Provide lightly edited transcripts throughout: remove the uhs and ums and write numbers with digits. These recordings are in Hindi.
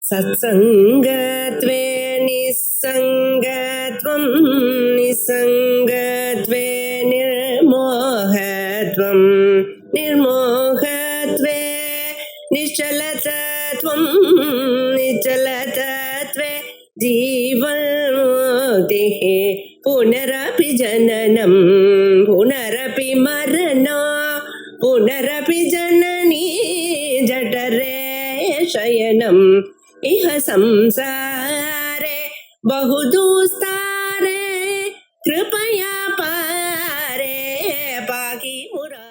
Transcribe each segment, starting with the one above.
सत्संगत्वे निस्संगत्वं निस्संगत्वे निर्मोहत्वं निर्मोहत्वे निश्चलतत्वं निश्चलतत्वे जीवन्मुक्तिः पुनरपि जननं पुनरपि मरणं पुनरपि जननी जठरे शयनम् इह संसारे बहुदुस्तारे कृपया पारे पाहि मुरा।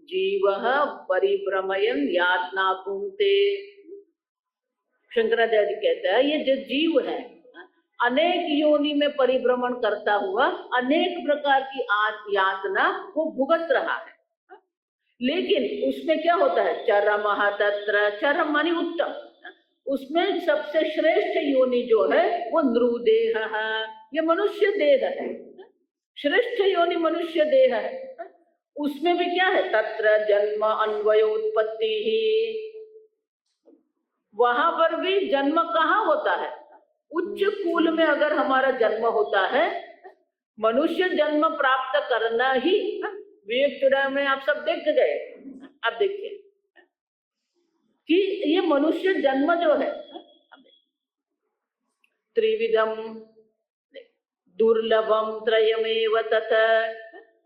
जीवः परिभ्रमयन् यातना पुंक्ते। शंकराचार्य कहता है ये जो जीव है अनेक योनि में परिभ्रमण करता हुआ अनेक प्रकार की यातना वो भुगत रहा है, लेकिन उसमें क्या होता है, चरम तत्र, चरम मानी उत्तम, उसमें सबसे श्रेष्ठ योनि जो है वो नृदेह है, ये मनुष्य देह है, श्रेष्ठ योनि मनुष्य देह है। उसमें भी क्या है, तत्र जन्म अन्वयोत्पत्ति ही, वहां पर भी जन्म कहाँ होता है, उच्च कुल में अगर हमारा जन्म होता है, मनुष्य जन्म प्राप्त करना ही विवेक चूड़ामणि में आप सब देख गए। आप देखिए कि ये मनुष्य जन्म जो है त्रिविधम दुर्लभम त्रयमेव तथा,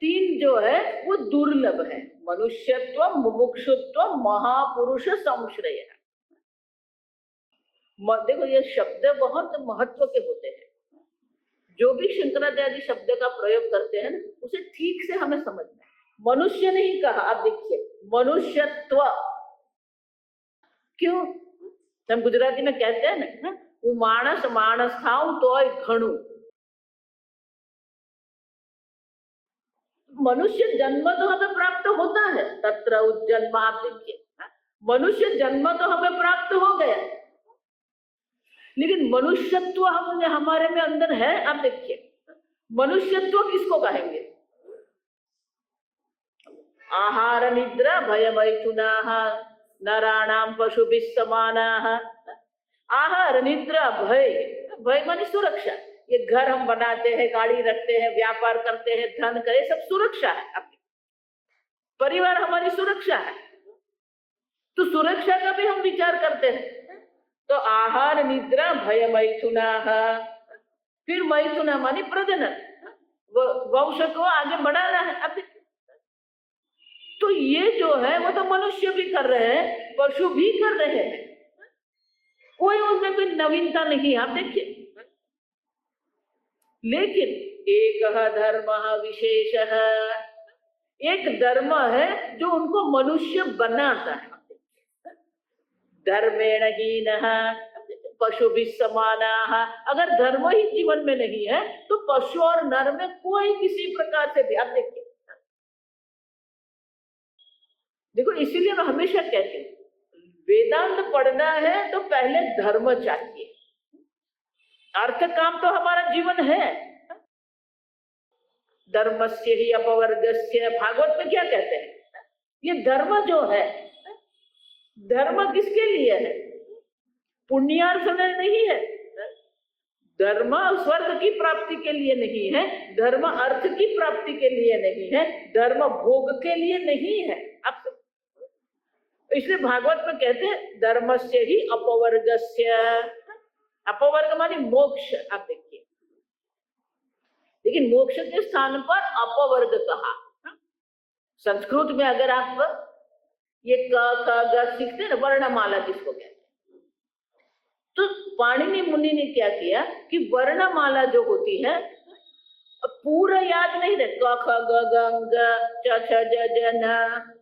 तीन जो है वो दुर्लभ है, मनुष्यत्व, मुमुक्षुत्व, महापुरुष संश्रय। देखो ये शब्द बहुत महत्व के होते हैं, जो भी शंकराचार्य शब्द का प्रयोग करते हैं ना उसे ठीक से हमें समझना है। मनुष्य नहीं कहा, आप देखिए मनुष्यत्व, क्यों हम गुजराती में कहते हैं ना, वो मानस मानस थाऊ तो घणु, मनुष्य जन्म तो हमें प्राप्त होता है, तत्र उज्जन्म, आप देखिए मनुष्य जन्म तो हमें प्राप्त हो गया, लेकिन मनुष्यत्व हमने हमारे में अंदर है। आप देखिए मनुष्यत्व किसको कहेंगे, आहार निद्रा भय मैथुनाः नराणाम पशुभिः समानाः। आहार निद्रा भय, भय मानी सुरक्षा, ये घर हम बनाते हैं, गाड़ी रखते हैं, व्यापार करते हैं, धन करे, सब सुरक्षा है, परिवार हमारी सुरक्षा है, तो सुरक्षा का भी हम विचार करते हैं। तो आहार निद्रा भय मैथुनाः, फिर मैथुना मानी प्रजनन, वंश को आगे बढ़ाना है। अब तो ये जो है वो तो मनुष्य भी कर रहे हैं, पशु भी कर रहे हैं, कोई उसमें कोई नवीनता नहीं है, आप देखिए। लेकिन एक धर्म विशेष है, एक धर्म है जो उनको मनुष्य बनाता है, धर्मेण हीनः पशुभिः समानाः। अगर धर्म ही जीवन में नहीं है तो पशु और नर में कोई किसी प्रकार से भी, आप देखिए देखो, इसीलिए मैं हमेशा कहती हूँ वेदांत पढ़ना है तो पहले धर्म चाहिए, अर्थ काम तो हमारा जीवन है। धर्मस्य ही अपवर्गस्य, भागवत में क्या कहते हैं, ये धर्म जो है, धर्म किसके लिए है, पुण्यार्थ में नहीं है, धर्म स्वर्ग की प्राप्ति के लिए नहीं है, धर्म अर्थ की प्राप्ति के लिए नहीं है, धर्म भोग के लिए नहीं है। अब इसलिए भागवत में कहते हैं धर्मस्य ही अपवर्गस्य, अपवर्ग मानी मोक्ष। आप देखिए, लेकिन मोक्ष के स्थान पर अपवर्ग कहा। संस्कृत में अगर आप ये क ख ग सीखते हैं ना, वर्णमाला जिसको कहते हैं, तो पाणिनि मुनि ने क्या किया कि वर्णमाला जो होती है पूरा याद नहीं रहे, क ख ग घ ङ च छ ज ज न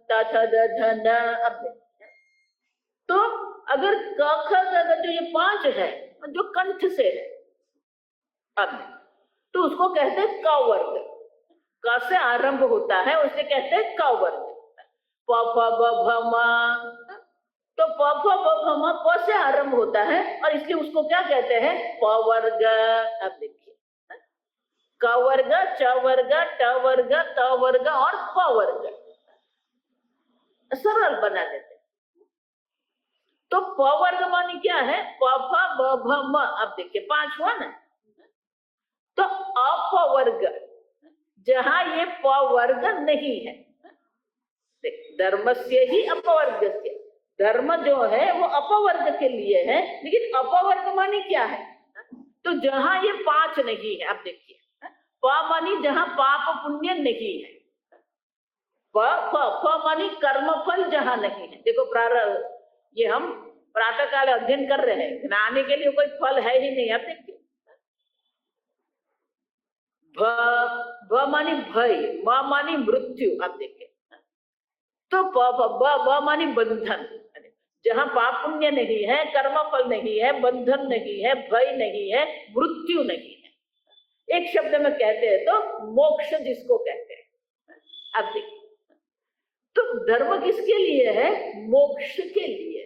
त थ द ध न। अब तो अगर क ख ग घ जो ये 5 है जो कंठ से है, अब तो उसको कहते हैं क वर्ग, क से आरंभ होता है उसे कहते हैं क वर्ग। प फ ब भ म, तो प फ ब भ म प से आरंभ होता है और इसलिए उसको क्या कहते हैं, प वर्ग। अब देखिए क वर्ग, च वर्ग, ट वर्ग, त वर्ग और प वर्ग, सरल बना देते। तो प वर्ग मानी क्या है? प फ ब भ म। अब देखिए 5 हुआ ना। तो अपवर्ग, जहां ये प वर्ग नहीं है, धर्मस्य ही अपवर्गस्य, धर्म जो है वो अपवर्ग के लिए है, लेकिन अपवर्ग मानी क्या है? तो जहां ये 5 नहीं है, अब देखिए प मानी जहां पाप पुण्य नहीं है, प फ फ मानी कर्म फल जहां नहीं है। देखो ये हम प्रातः काल अध्ययन कर रहे हैं, ज्ञानी के लिए कोई फल है ही नहीं। अब देखिए भ मानी भय, म मानी मृत्यु। अब देखिए तो ब मानी बंधन, जहां पाप पुण्य नहीं है, कर्म फल नहीं है, बंधन नहीं है, भय नहीं है, मृत्यु नहीं है। एक शब्द में कहते हैं तो मोक्ष जिसको कहते हैं। अब देखिए तो धर्म किसके लिए है? मोक्ष के लिए।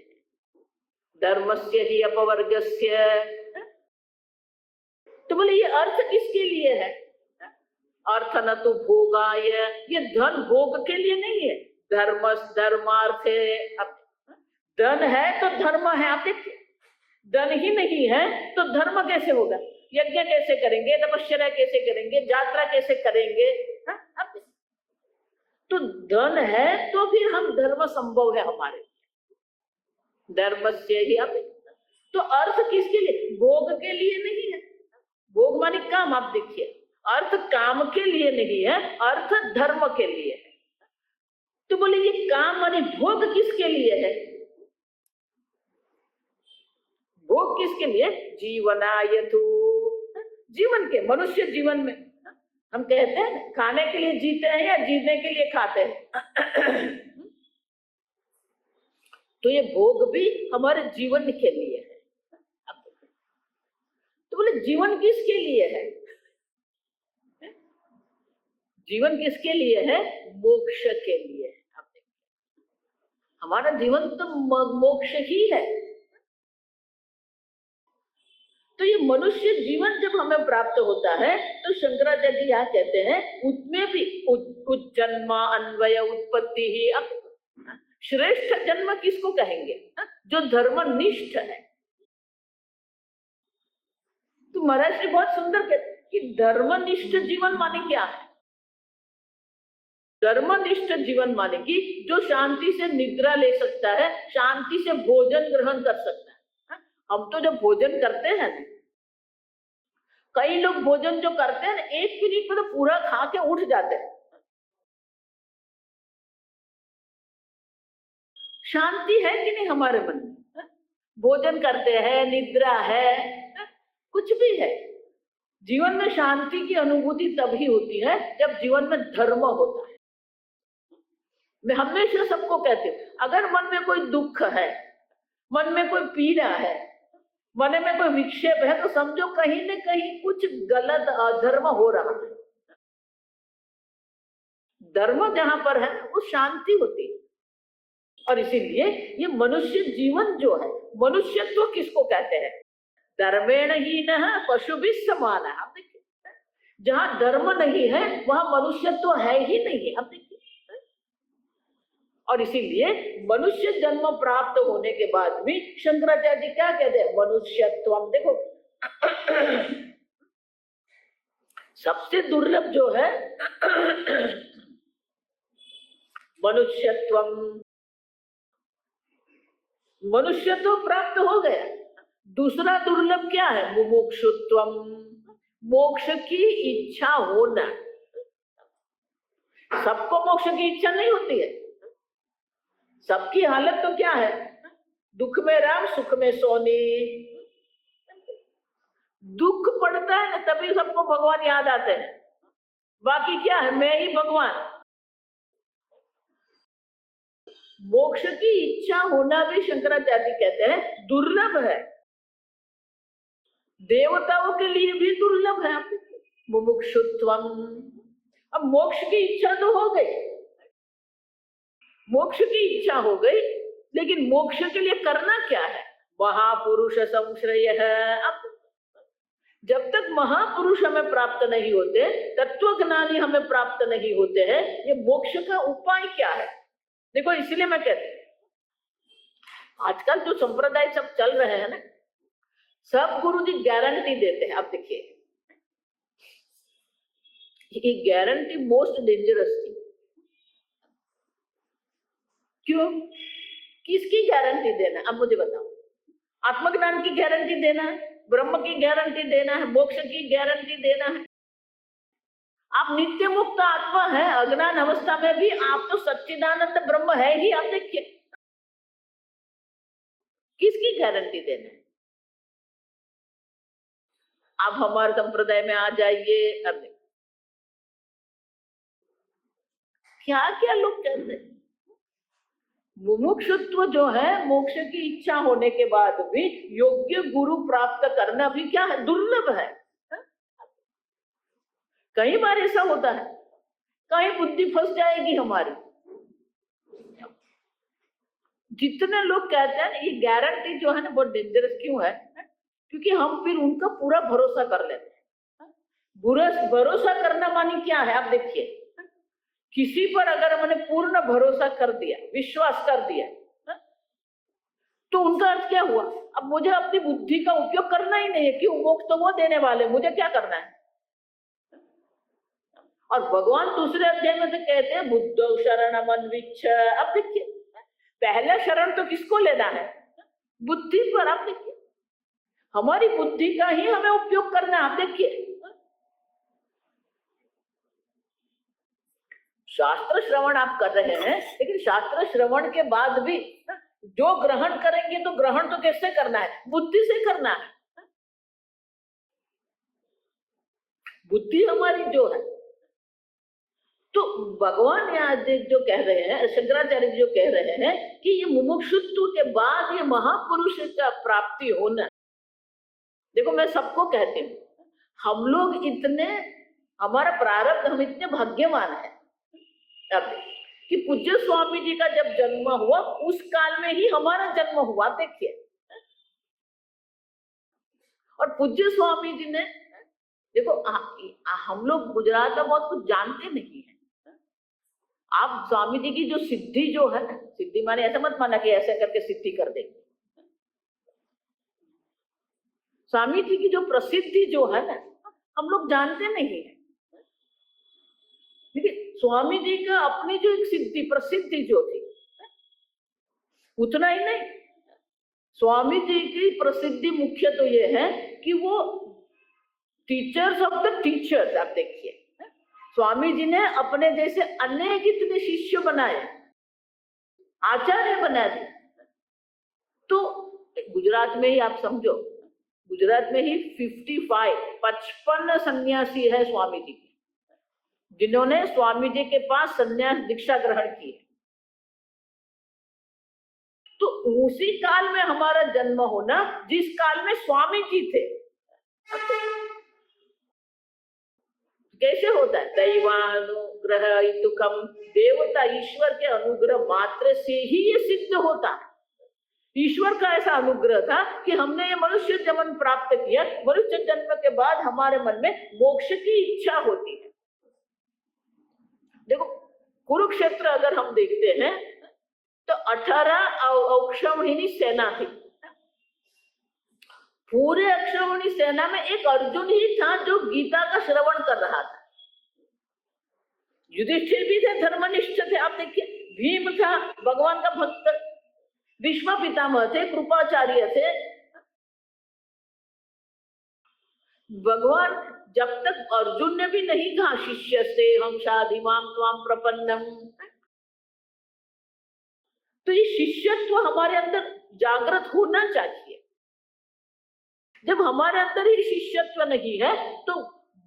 धर्मस्य ही अपवर्गस्य। तो बोले ये अर्थ किसके लिए है? अर्थ न तो भोगाय, ये धन भोग के लिए नहीं है। धर्मार्थ है। अब धन है तो धर्म है। आप देखिए धन ही नहीं है तो धर्म कैसे होगा? यज्ञ कैसे करेंगे, तपस्या कैसे करेंगे, यात्रा कैसे करेंगे? अब तो धन है तो फिर हम धर्म संभव है हमारे। धर्म से ही। अब तो अर्थ किसके लिए? भोग के लिए नहीं है। भोग मानी काम। आप देखिए अर्थ काम के लिए नहीं है, अर्थ धर्म के लिए है। तो बोले ये काम मानी भोग किसके लिए है? भोग किसके लिए? जीवनायतु, जीवन के, मनुष्य जीवन में हम कहते हैं खाने के लिए जीते हैं या जीने के लिए खाते हैं। तो ये भोग भी हमारे जीवन के लिए है। तो बोले जीवन किसके लिए है? जीवन किसके लिए है? मोक्ष के लिए है। हमारा जीवन तो मोक्ष ही है। तो ये मनुष्य जीवन जब हमें प्राप्त होता है तो शंकराचार्य यहाँ कहते हैं उसमें भी जन्म अन्वय उत्पत्ति ही। अब श्रेष्ठ जन्म किसको कहेंगे? जो धर्मनिष्ठ है। तो महाराज जी बहुत सुंदर कहते हैं कि धर्मनिष्ठ जीवन माने क्या है? धर्मनिष्ठ जीवन माने कि जो शांति से निद्रा ले सकता है, शांति से भोजन ग्रहण कर सकता है। हम तो जब भोजन करते हैं, कई लोग भोजन जो करते हैं 1 मिनट में तो पूरा खा के उठ जाते हैं। शांति है कि नहीं हमारे मन में? भोजन करते हैं, निद्रा है, कुछ भी है। जीवन में शांति की अनुभूति तभी होती है जब जीवन में धर्म होता है। मैं हमेशा सबको कहती हूँ अगर मन में कोई दुख है, मन में कोई पीड़ा है, मन में कोई विक्षेप है, तो समझो कहीं न कहीं कुछ गलत अधर्म हो रहा है। धर्म जहां पर है वो शांति होती है। और इसीलिए ये मनुष्य जीवन जो है, मनुष्यत्व किसको कहते हैं? धर्मेण ही न पशु भी समान है। आप देखिए जहां धर्म नहीं है वहां मनुष्यत्व है ही नहीं। अब देखिए और इसीलिए मनुष्य जन्म प्राप्त होने के बाद भी शंकराचार्य जी क्या कहते हैं? मनुष्यत्व। देखो सबसे दुर्लभ जो है मनुष्यत्व। मनुष्यत्व प्राप्त हो गया। दूसरा दुर्लभ क्या है? मुमुक्षुत्व, मोक्ष की इच्छा होना। सबको मोक्ष की इच्छा नहीं होती है। सबकी हालत तो क्या है? दुख में राम, सुख में सोनी। दुख पड़ता है ना तभी सबको भगवान याद आते हैं। बाकी क्या है? मैं ही भगवान। मोक्ष की इच्छा होना भी शंकराचार्य कहते हैं दुर्लभ है। देवताओं के लिए भी दुर्लभ है। मुमुक्षुत्वम। अब मोक्ष की इच्छा तो हो गई, मोक्ष की इच्छा हो गई, लेकिन मोक्ष के लिए करना क्या है? महापुरुष संश्रय है। अब जब तक महापुरुष हमें प्राप्त नहीं होते, तत्वज्ञानी हमें प्राप्त नहीं होते हैं, ये मोक्ष का उपाय क्या है? देखो इसलिए मैं कहती हूं आजकल जो संप्रदाय सब चल रहे हैं ना, सब गुरुजी गारंटी देते हैं। आप देखिए, ये गारंटी मोस्ट डेंजरस थी। क्यों? किसकी गारंटी देना है? अब मुझे बताओ। आत्मज्ञान की गारंटी देना है, ब्रह्म की गारंटी देना है, मोक्ष की गारंटी देना है। आप नित्य मुक्त आत्मा है, अज्ञान अवस्था में भी आप तो सच्चिदानंद ब्रह्म है ही। आप देखिए, किसकी गारंटी देना है? आप हमारे संप्रदाय में आ जाइए, अब क्या क्या लोग कहते हैं। मुमुक्षुत्व जो है, मोक्ष की इच्छा होने के बाद भी योग्य गुरु प्राप्त करना भी क्या है, दुर्लभ है। कई बार ऐसा होता है, कहीं बुद्धि फंस जाएगी हमारी। जितने लोग कहते हैं ये गारंटी जो है ना बहुत डेंजरस क्यों है? क्योंकि हम फिर उनका पूरा भरोसा कर लेते हैं। भरोसा करना मानी क्या है? आप देखिए, किसी पर अगर मैंने पूर्ण भरोसा कर दिया, विश्वास कर दिया, तो उनका अर्थ क्या हुआ? अब मुझे अपनी बुद्धि का उपयोग करना ही नहीं है। क्यों? मोक्ष तो वो देने वाले, मुझे क्या करना है? और भगवान दूसरे अध्याय में तो कहते हैं बुद्धौ शरणम अन्विच्छ। अब देखिए, पहला शरण तो किसको लेना है? बुद्धि पर। आप देखिए, हमारी बुद्धि का ही हमें उपयोग करना है। आप देखिए, शास्त्र श्रवण आप कर रहे हैं, लेकिन शास्त्र श्रवण के बाद भी जो ग्रहण करेंगे तो ग्रहण तो कैसे करना है? बुद्धि से करना है। बुद्धि हमारी जो है, तो भगवान यहाँ जो कह रहे हैं, शंकराचार्य जो कह रहे हैं कि ये मुमुक्षुत्व के बाद ये महापुरुष का प्राप्ति होना। देखो, मैं सबको कहती हूँ, हम लोग इतने, हमारा प्रारब्ध, हम इतने भाग्यवान हैं अब कि पूज्य स्वामी जी का जब जन्म हुआ उस काल में ही हमारा जन्म हुआ। देखिए, और पूज्य स्वामी जी ने, देखो हम लोग गुजरात का बहुत कुछ जानते नहीं है। आप स्वामी जी की जो सिद्धि जो है, सिद्धि माने ऐसा मत माना कि ऐसे करके सिद्धि कर देंगे। स्वामी जी की जो प्रसिद्धि जो है ना, हम लोग जानते नहीं है। लेकिन स्वामी जी का अपनी जो एक सिद्धि प्रसिद्धि जो थी, उतना ही नहीं, स्वामी जी की प्रसिद्धि मुख्य तो ये है कि वो टीचर्स ऑफ द टीचर्स। आप देखिए, स्वामी जी ने अपने जैसे अनेक इतने शिष्य बनाए, आचार्य बना दिए। तो गुजरात में ही आप समझो, गुजरात में ही 55 सन्यासी है स्वामी जी की, जिन्होंने स्वामी जी के पास सन्यास दीक्षा ग्रहण की है। तो उसी काल में हमारा जन्म होना जिस काल में स्वामी जी थे। कैसे होता है? दैवानुग्रह इतुकम, देवता ईश्वर के अनुग्रह मात्र से ही ये सिद्ध होता है। ईश्वर का ऐसा अनुग्रह था कि हमने ये मनुष्य जन्म प्राप्त किया। मनुष्य जन्म के बाद हमारे मन में मोक्ष की इच्छा होती है। देखो, कुरुक्षेत्र अगर हम देखते हैं तो 18 अक्षौहिणी सेना थी। पूरे अक्षौहिणी सेना में एक अर्जुन ही था जो गीता का श्रवण कर रहा था। युधिष्ठिर भी थे, धर्मनिष्ठ थे। आप देखिए, भीम था, भगवान का भक्त। भीष्म पितामह थे, कृपाचार्य थे। भगवान जब तक अर्जुन ने भी नहीं कहा शिष्य से हम शाधिमाम त्वाम प्रपन्नम, तो ये शिष्यत्व हमारे अंदर जागृत होना चाहिए। जब हमारे अंदर ही शिष्यत्व नहीं है तो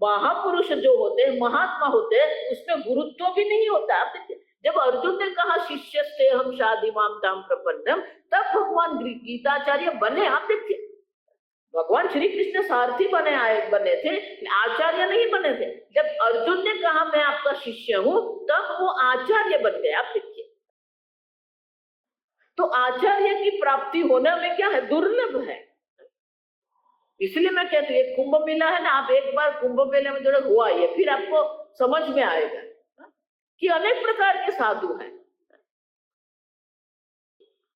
महापुरुष जो होते हैं, महात्मा होते हैं, उसमें गुरुत्व भी नहीं होता। आप देखिए, जब अर्जुन ने कहा शिष्य से हम शाधिमाम ताम प्रपन्नम, तब भगवान गीताचार्य बने। आप देखिए, भगवान श्री कृष्ण सारथी बने थे, आचार्य नहीं बने थे। जब अर्जुन ने कहा मैं आपका शिष्य हूं, तब वो आचार्य बन गए। आप देखिए, तो आचार्य की प्राप्ति होना में क्या है? दुर्लभ है। इसलिए मैं कहती हूँ, कुंभ मेला है ना, आप एक बार कुंभ मेले में थोड़ा हुआ है, फिर आपको समझ में आएगा कि अनेक प्रकार के साधु हैं।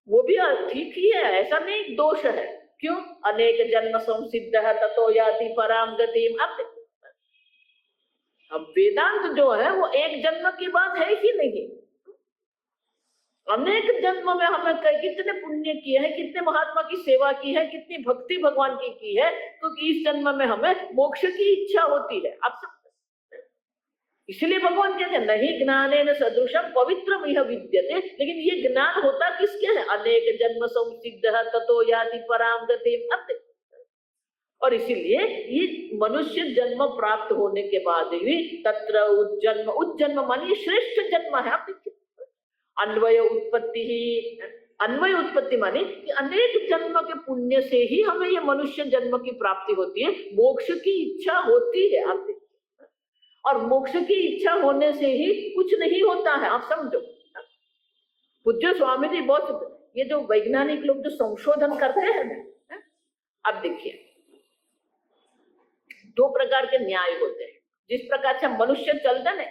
वो भी ठीक ही है, ऐसा नहीं दोष है। क्यों? अनेक जन्म संसिद्ध है ततो याति पराम गतिम। अब वेदांत जो है वो एक जन्म की बात है ही नहीं। अनेक जन्म में हमें कितने पुण्य किए हैं, कितने महात्मा की सेवा की है, कितनी भक्ति भगवान की है, क्योंकि इस जन्म में हमें मोक्ष की इच्छा होती है। आप सब इसलिए भगवान कहते हैं नहीं ज्ञानेन सदृशम पवित्रम इह विद्यते। लेकिन ये ज्ञान होता किसके है? अनेक जन्म संसिद्ध ततो याति पराम गतिम। और इसीलिए ये मनुष्य जन्म प्राप्त होने के बाद भी तत्र उज्जन्म, उज्जन्म मानिए श्रेष्ठ जन्म है। आप देखिए अन्वय उत्पत्ति ही, अन्वय उत्पत्ति मानी कि अनेक जन्म के पुण्य से ही हमें ये मनुष्य जन्म की प्राप्ति होती है, मोक्ष की इच्छा होती है। आप देखिए, और मोक्ष की इच्छा होने से ही कुछ नहीं होता है। आप समझो, पूज्य स्वामी जी बहुत, ये जो वैज्ञानिक लोग जो संशोधन करते हैं ना, अब देखिए दो प्रकार के न्याय होते हैं। जिस प्रकार से मनुष्य चलते ना,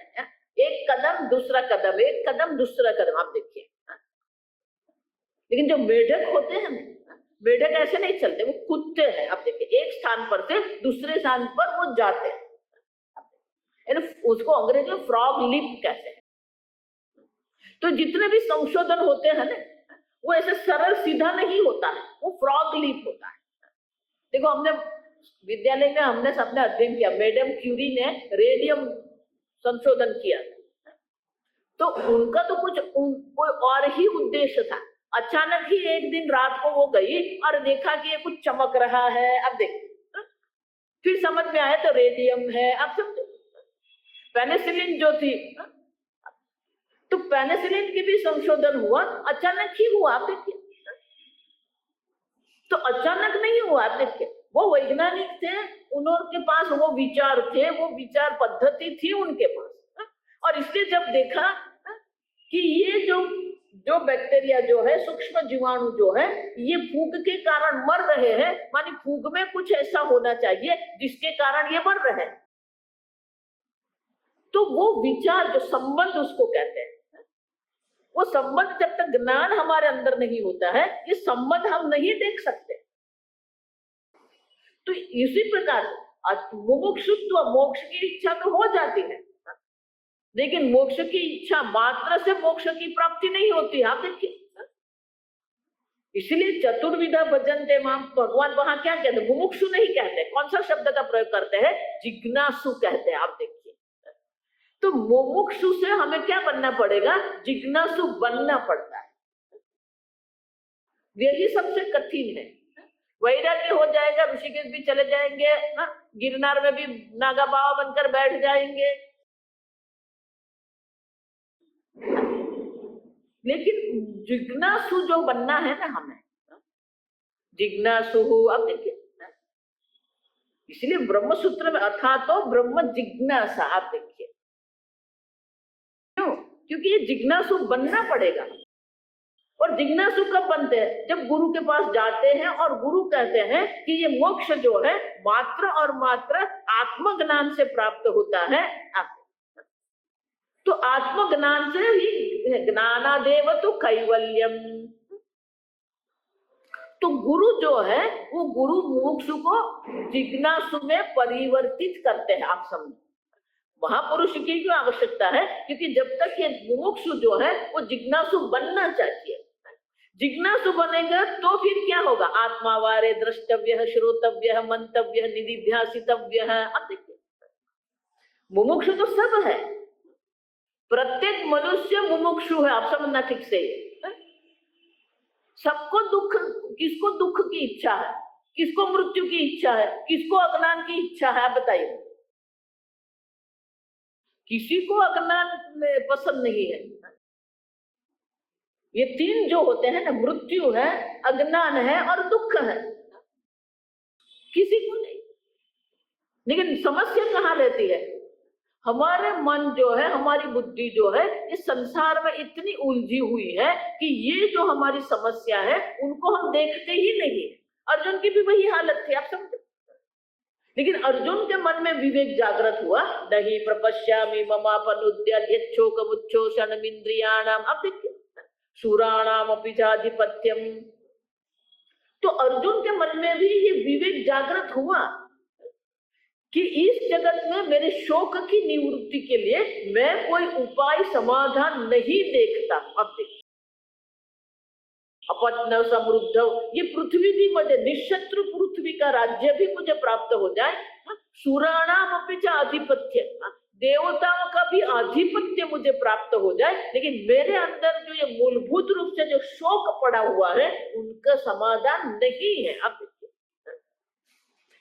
एक कदम दूसरा कदम, एक कदम दूसरा कदम। आप देखिए, लेकिन जो मेढक होते हैं ना, मेढक ऐसे नहीं चलते, वो कूदते हैं। आप देखिए एक स्थान पर से दूसरे स्थान पर वो जाते हैं। उसको अंग्रेजी में फ्रॉग लीप कहते हैं। तो जितने भी संशोधन होते हैं ना, वो ऐसे सरल सीधा नहीं होता है, वो फ्रॉग लीप होता है। देखो हमने विद्यालय में हमने सबने अध्ययन किया, मैडम क्यूरी ने रेडियम संशोधन किया, तो उनका तो कुछ कोई और ही उद्देश्य था। अचानक ही एक दिन रात को वो गई और देखा कि ये कुछ चमक रहा है। अब देखो फिर समझ में आया तो रेडियम है। अब समझो पेनिसिलिन जो थी, तो पेनिसिलिन की भी संशोधन हुआ, अचानक ही हुआ। आप देखिए, तो अचानक नहीं हुआ। आप देखिए वो वैज्ञानिक थे, उनके पास वो विचार थे, वो विचार पद्धति थी उनके पास। और इसलिए जब देखा कि ये जो बैक्टीरिया जो है, सूक्ष्म जीवाणु जो है, ये फूग के कारण मर रहे हैं, मानी फूग में कुछ ऐसा होना चाहिए जिसके कारण ये मर रहे हैं। तो वो विचार जो संबंध उसको कहते हैं, वो संबंध जब तक ज्ञान हमारे अंदर नहीं होता है, ये संबंध हम नहीं देख सकते। तो इसी प्रकार मुमुक्षुत्व, मोक्ष की इच्छा तो हो जाती है, लेकिन मोक्ष की इच्छा मात्र से मोक्ष की प्राप्ति नहीं होती। आप देखिए, इसलिए चतुर्विधा भजन्ते माम, भगवान वहां क्या कहते हैं? मुमुक्षु नहीं कहते, कौन सा शब्द का प्रयोग करते हैं? जिज्ञासु कहते हैं। आप देखिए, तो मुमुक्षु से हमें क्या बनना पड़ेगा? जिज्ञासु बनना पड़ता है। यही सबसे कठिन है। वैराग्य हो जाएगा, ऋषिकेश भी चले जाएंगे ना, गिरनार में भी नागा बाबा बनकर बैठ जाएंगे, लेकिन जिज्ञासु जो बनना है ना हमें, जिज्ञासु। अब देखिए, इसलिए ब्रह्म सूत्र में अर्थात तो ब्रह्म जिज्ञासा। आप देखिए क्यों? क्योंकि ये जिज्ञासु बनना पड़ेगा। और जिज्ञासु कब बनते हैं? जब गुरु के पास जाते हैं और गुरु कहते हैं कि ये मोक्ष जो है मात्र और मात्र आत्मज्ञान से प्राप्त होता है। तो आत्मज्ञान से ही ज्ञानादेव तो कैवल्यम। तो गुरु जो है वो गुरु मोक्ष को जिज्ञासु में परिवर्तित करते हैं। आप समझो, महापुरुष की क्यों आवश्यकता है? क्योंकि जब तक ये मुमुक्षु जो है वो जिज्ञासु बनना चाहिए। जिज्ञासु बनेगा तो फिर क्या होगा? आत्मावारे द्रष्टव्य, श्रोतव्य, मंतव्य, निधिध्यासितव्य है। अब देखिए, मुमुक्षु तो सब है, प्रत्येक मनुष्य मुमुक्षु है। आप समझना ठीक से, सबको दुख, किसको दुख की इच्छा है, किसको मृत्यु की इच्छा है, किसको अज्ञान की इच्छा है? बताइए, किसी को अज्ञान पसंद नहीं है। ये तीन जो होते हैं ना, मृत्यु है, अज्ञान है और दुख है, किसी को नहीं। लेकिन समस्या कहाँ रहती है? हमारे मन जो है, हमारी बुद्धि जो है, इस संसार में इतनी उलझी हुई है कि ये जो हमारी समस्या है उनको हम देखते ही नहीं। अर्जुन की भी वही हालत थी। आप समझो, लेकिन अर्जुन के मन में विवेक जागृत हुआ। नहीं प्रपश्यामि ममापनुद्यत यच्छोकमुच्छोषणमिन्द्रियाणाम। अब देखिए, शूराणाम अपि चाधिपत्यम। तो अर्जुन के मन में भी ये विवेक जागृत हुआ कि इस जगत में मेरे शोक की निवृत्ति के लिए मैं कोई उपाय समाधान नहीं देखता। अब देखिए, अपत्न समृद्ध, ये पृथ्वी भी मुझे, निशत्रु पृथ्वी का राज्य भी मुझे प्राप्त हो जाए, सुराणाम अपि च आधिपत्य, देवताओं का भी आधिपत्य मुझे प्राप्त हो जाए, लेकिन मेरे अंदर जो ये मूलभूत रूप से जो शोक पड़ा हुआ है उनका समाधान नहीं है। अब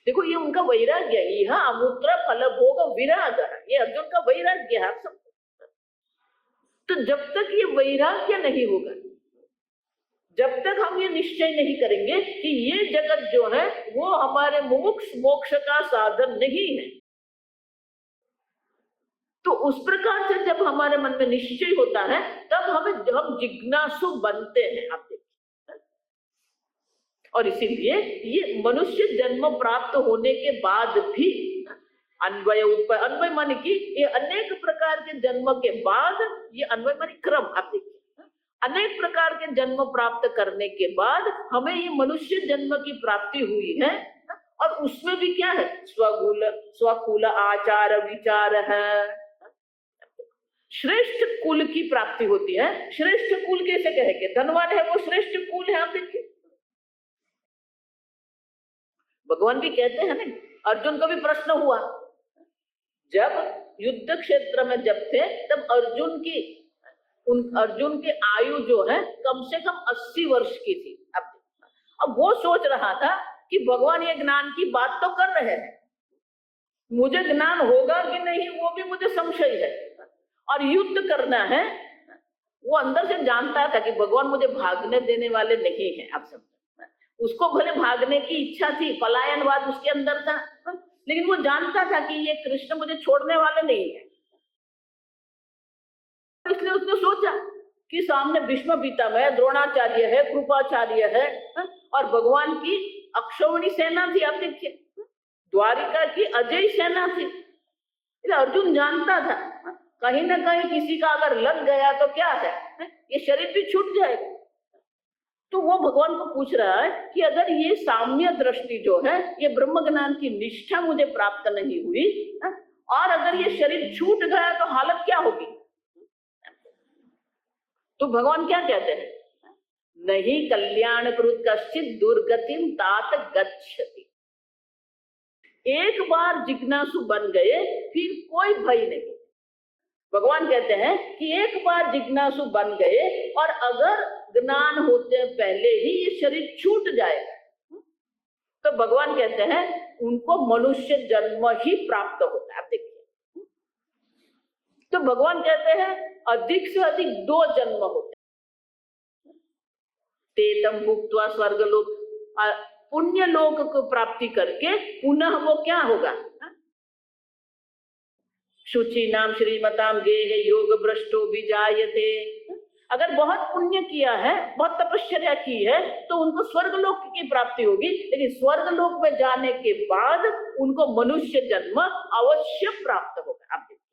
देखो, ये उनका वैराग्य, यह अमूत्र फल भोग विराग, ये अर्जुन का वैराग्य है। आप सब, तो जब तक ये वैराग्य नहीं होगा, जब तक हम ये निश्चय नहीं करेंगे कि ये जगत जो है वो हमारे मुमुक्ष मोक्ष का साधन नहीं है, तो उस प्रकार से जब हमारे मन में निश्चय होता है तब हम जिज्ञासु बनते हैं। आप देखिए, और इसीलिए ये मनुष्य जन्म प्राप्त होने के बाद भी अन्वय अन्वय माने कि ये अनेक प्रकार के जन्म के बाद, ये अन्वय माने क्रम, आप देखिए, अनेक प्रकार के जन्म प्राप्त करने के बाद हमें ये मनुष्य जन्म की प्राप्ति हुई है। और उसमें भी क्या है, स्वकुल आचार विचार है, श्रेष्ठ कुल की प्राप्ति होती है। श्रेष्ठ कुल कैसे कहेंगे, धनवान है वो श्रेष्ठ कुल है। आप देखिए, भगवान भी कहते हैं ना, अर्जुन को भी प्रश्न हुआ, जब युद्ध क्षेत्र में जब थे तब अर्जुन की आयु जो है कम से कम 80 वर्ष की थी। अब वो सोच रहा था कि भगवान ये ज्ञान की बात तो कर रहे हैं, मुझे ज्ञान होगा कि नहीं वो भी मुझे संशय है, और युद्ध करना है। वो अंदर से जानता था कि भगवान मुझे भागने देने वाले नहीं है। आप सब, उसको भले भागने की इच्छा थी, पलायनवाद उसके अंदर था, लेकिन वो जानता था कि ये कृष्ण मुझे छोड़ने वाले नहीं है। इसलिए उसने सोचा कि सामने भीष्म पितामह, द्रोणाचार्य है, कृपाचार्य है, और भगवान की अक्षौहिणी सेना थी। आप देखिए, द्वारिका की अजय सेना थी। अर्जुन जानता था कहीं ना कहीं किसी का अगर लग गया तो क्या है, ये शरीर भी छूट जाएगा। तो वो भगवान को पूछ रहा है कि अगर ये साम्य दृष्टि जो है, ये ब्रह्म ज्ञान की निष्ठा मुझे प्राप्त नहीं हुई, और अगर ये शरीर छूट गया तो हालत क्या होगी। तो भगवान क्या कहते हैं, नहीं कल्याण कृत कश्चित दुर्गतिम तात गच्छति। एक बार जिज्ञासु बन गए फिर कोई भय नहीं। भगवान कहते हैं कि एक बार जिज्ञासु बन गए और अगर ज्ञान होते पहले ही ये शरीर छूट जाएगा, तो भगवान कहते हैं उनको मनुष्य जन्म ही प्राप्त होता है। आप देखिए, तो भगवान कहते हैं अधिक से अधिक 2 जन्म होते हैं। तेतम भुक्त्वा स्वर्गलोक, पुण्य लोक को प्राप्ति करके पुनः वो क्या होगा, शुचि नाम श्रीमताम गेह योग भ्रष्टो विजायते। अगर बहुत पुण्य किया है, बहुत तपस्या की है, तो उनको स्वर्गलोक की प्राप्ति होगी, लेकिन स्वर्गलोक में जाने के बाद उनको मनुष्य जन्म अवश्य प्राप्त होगा। आप देखिए,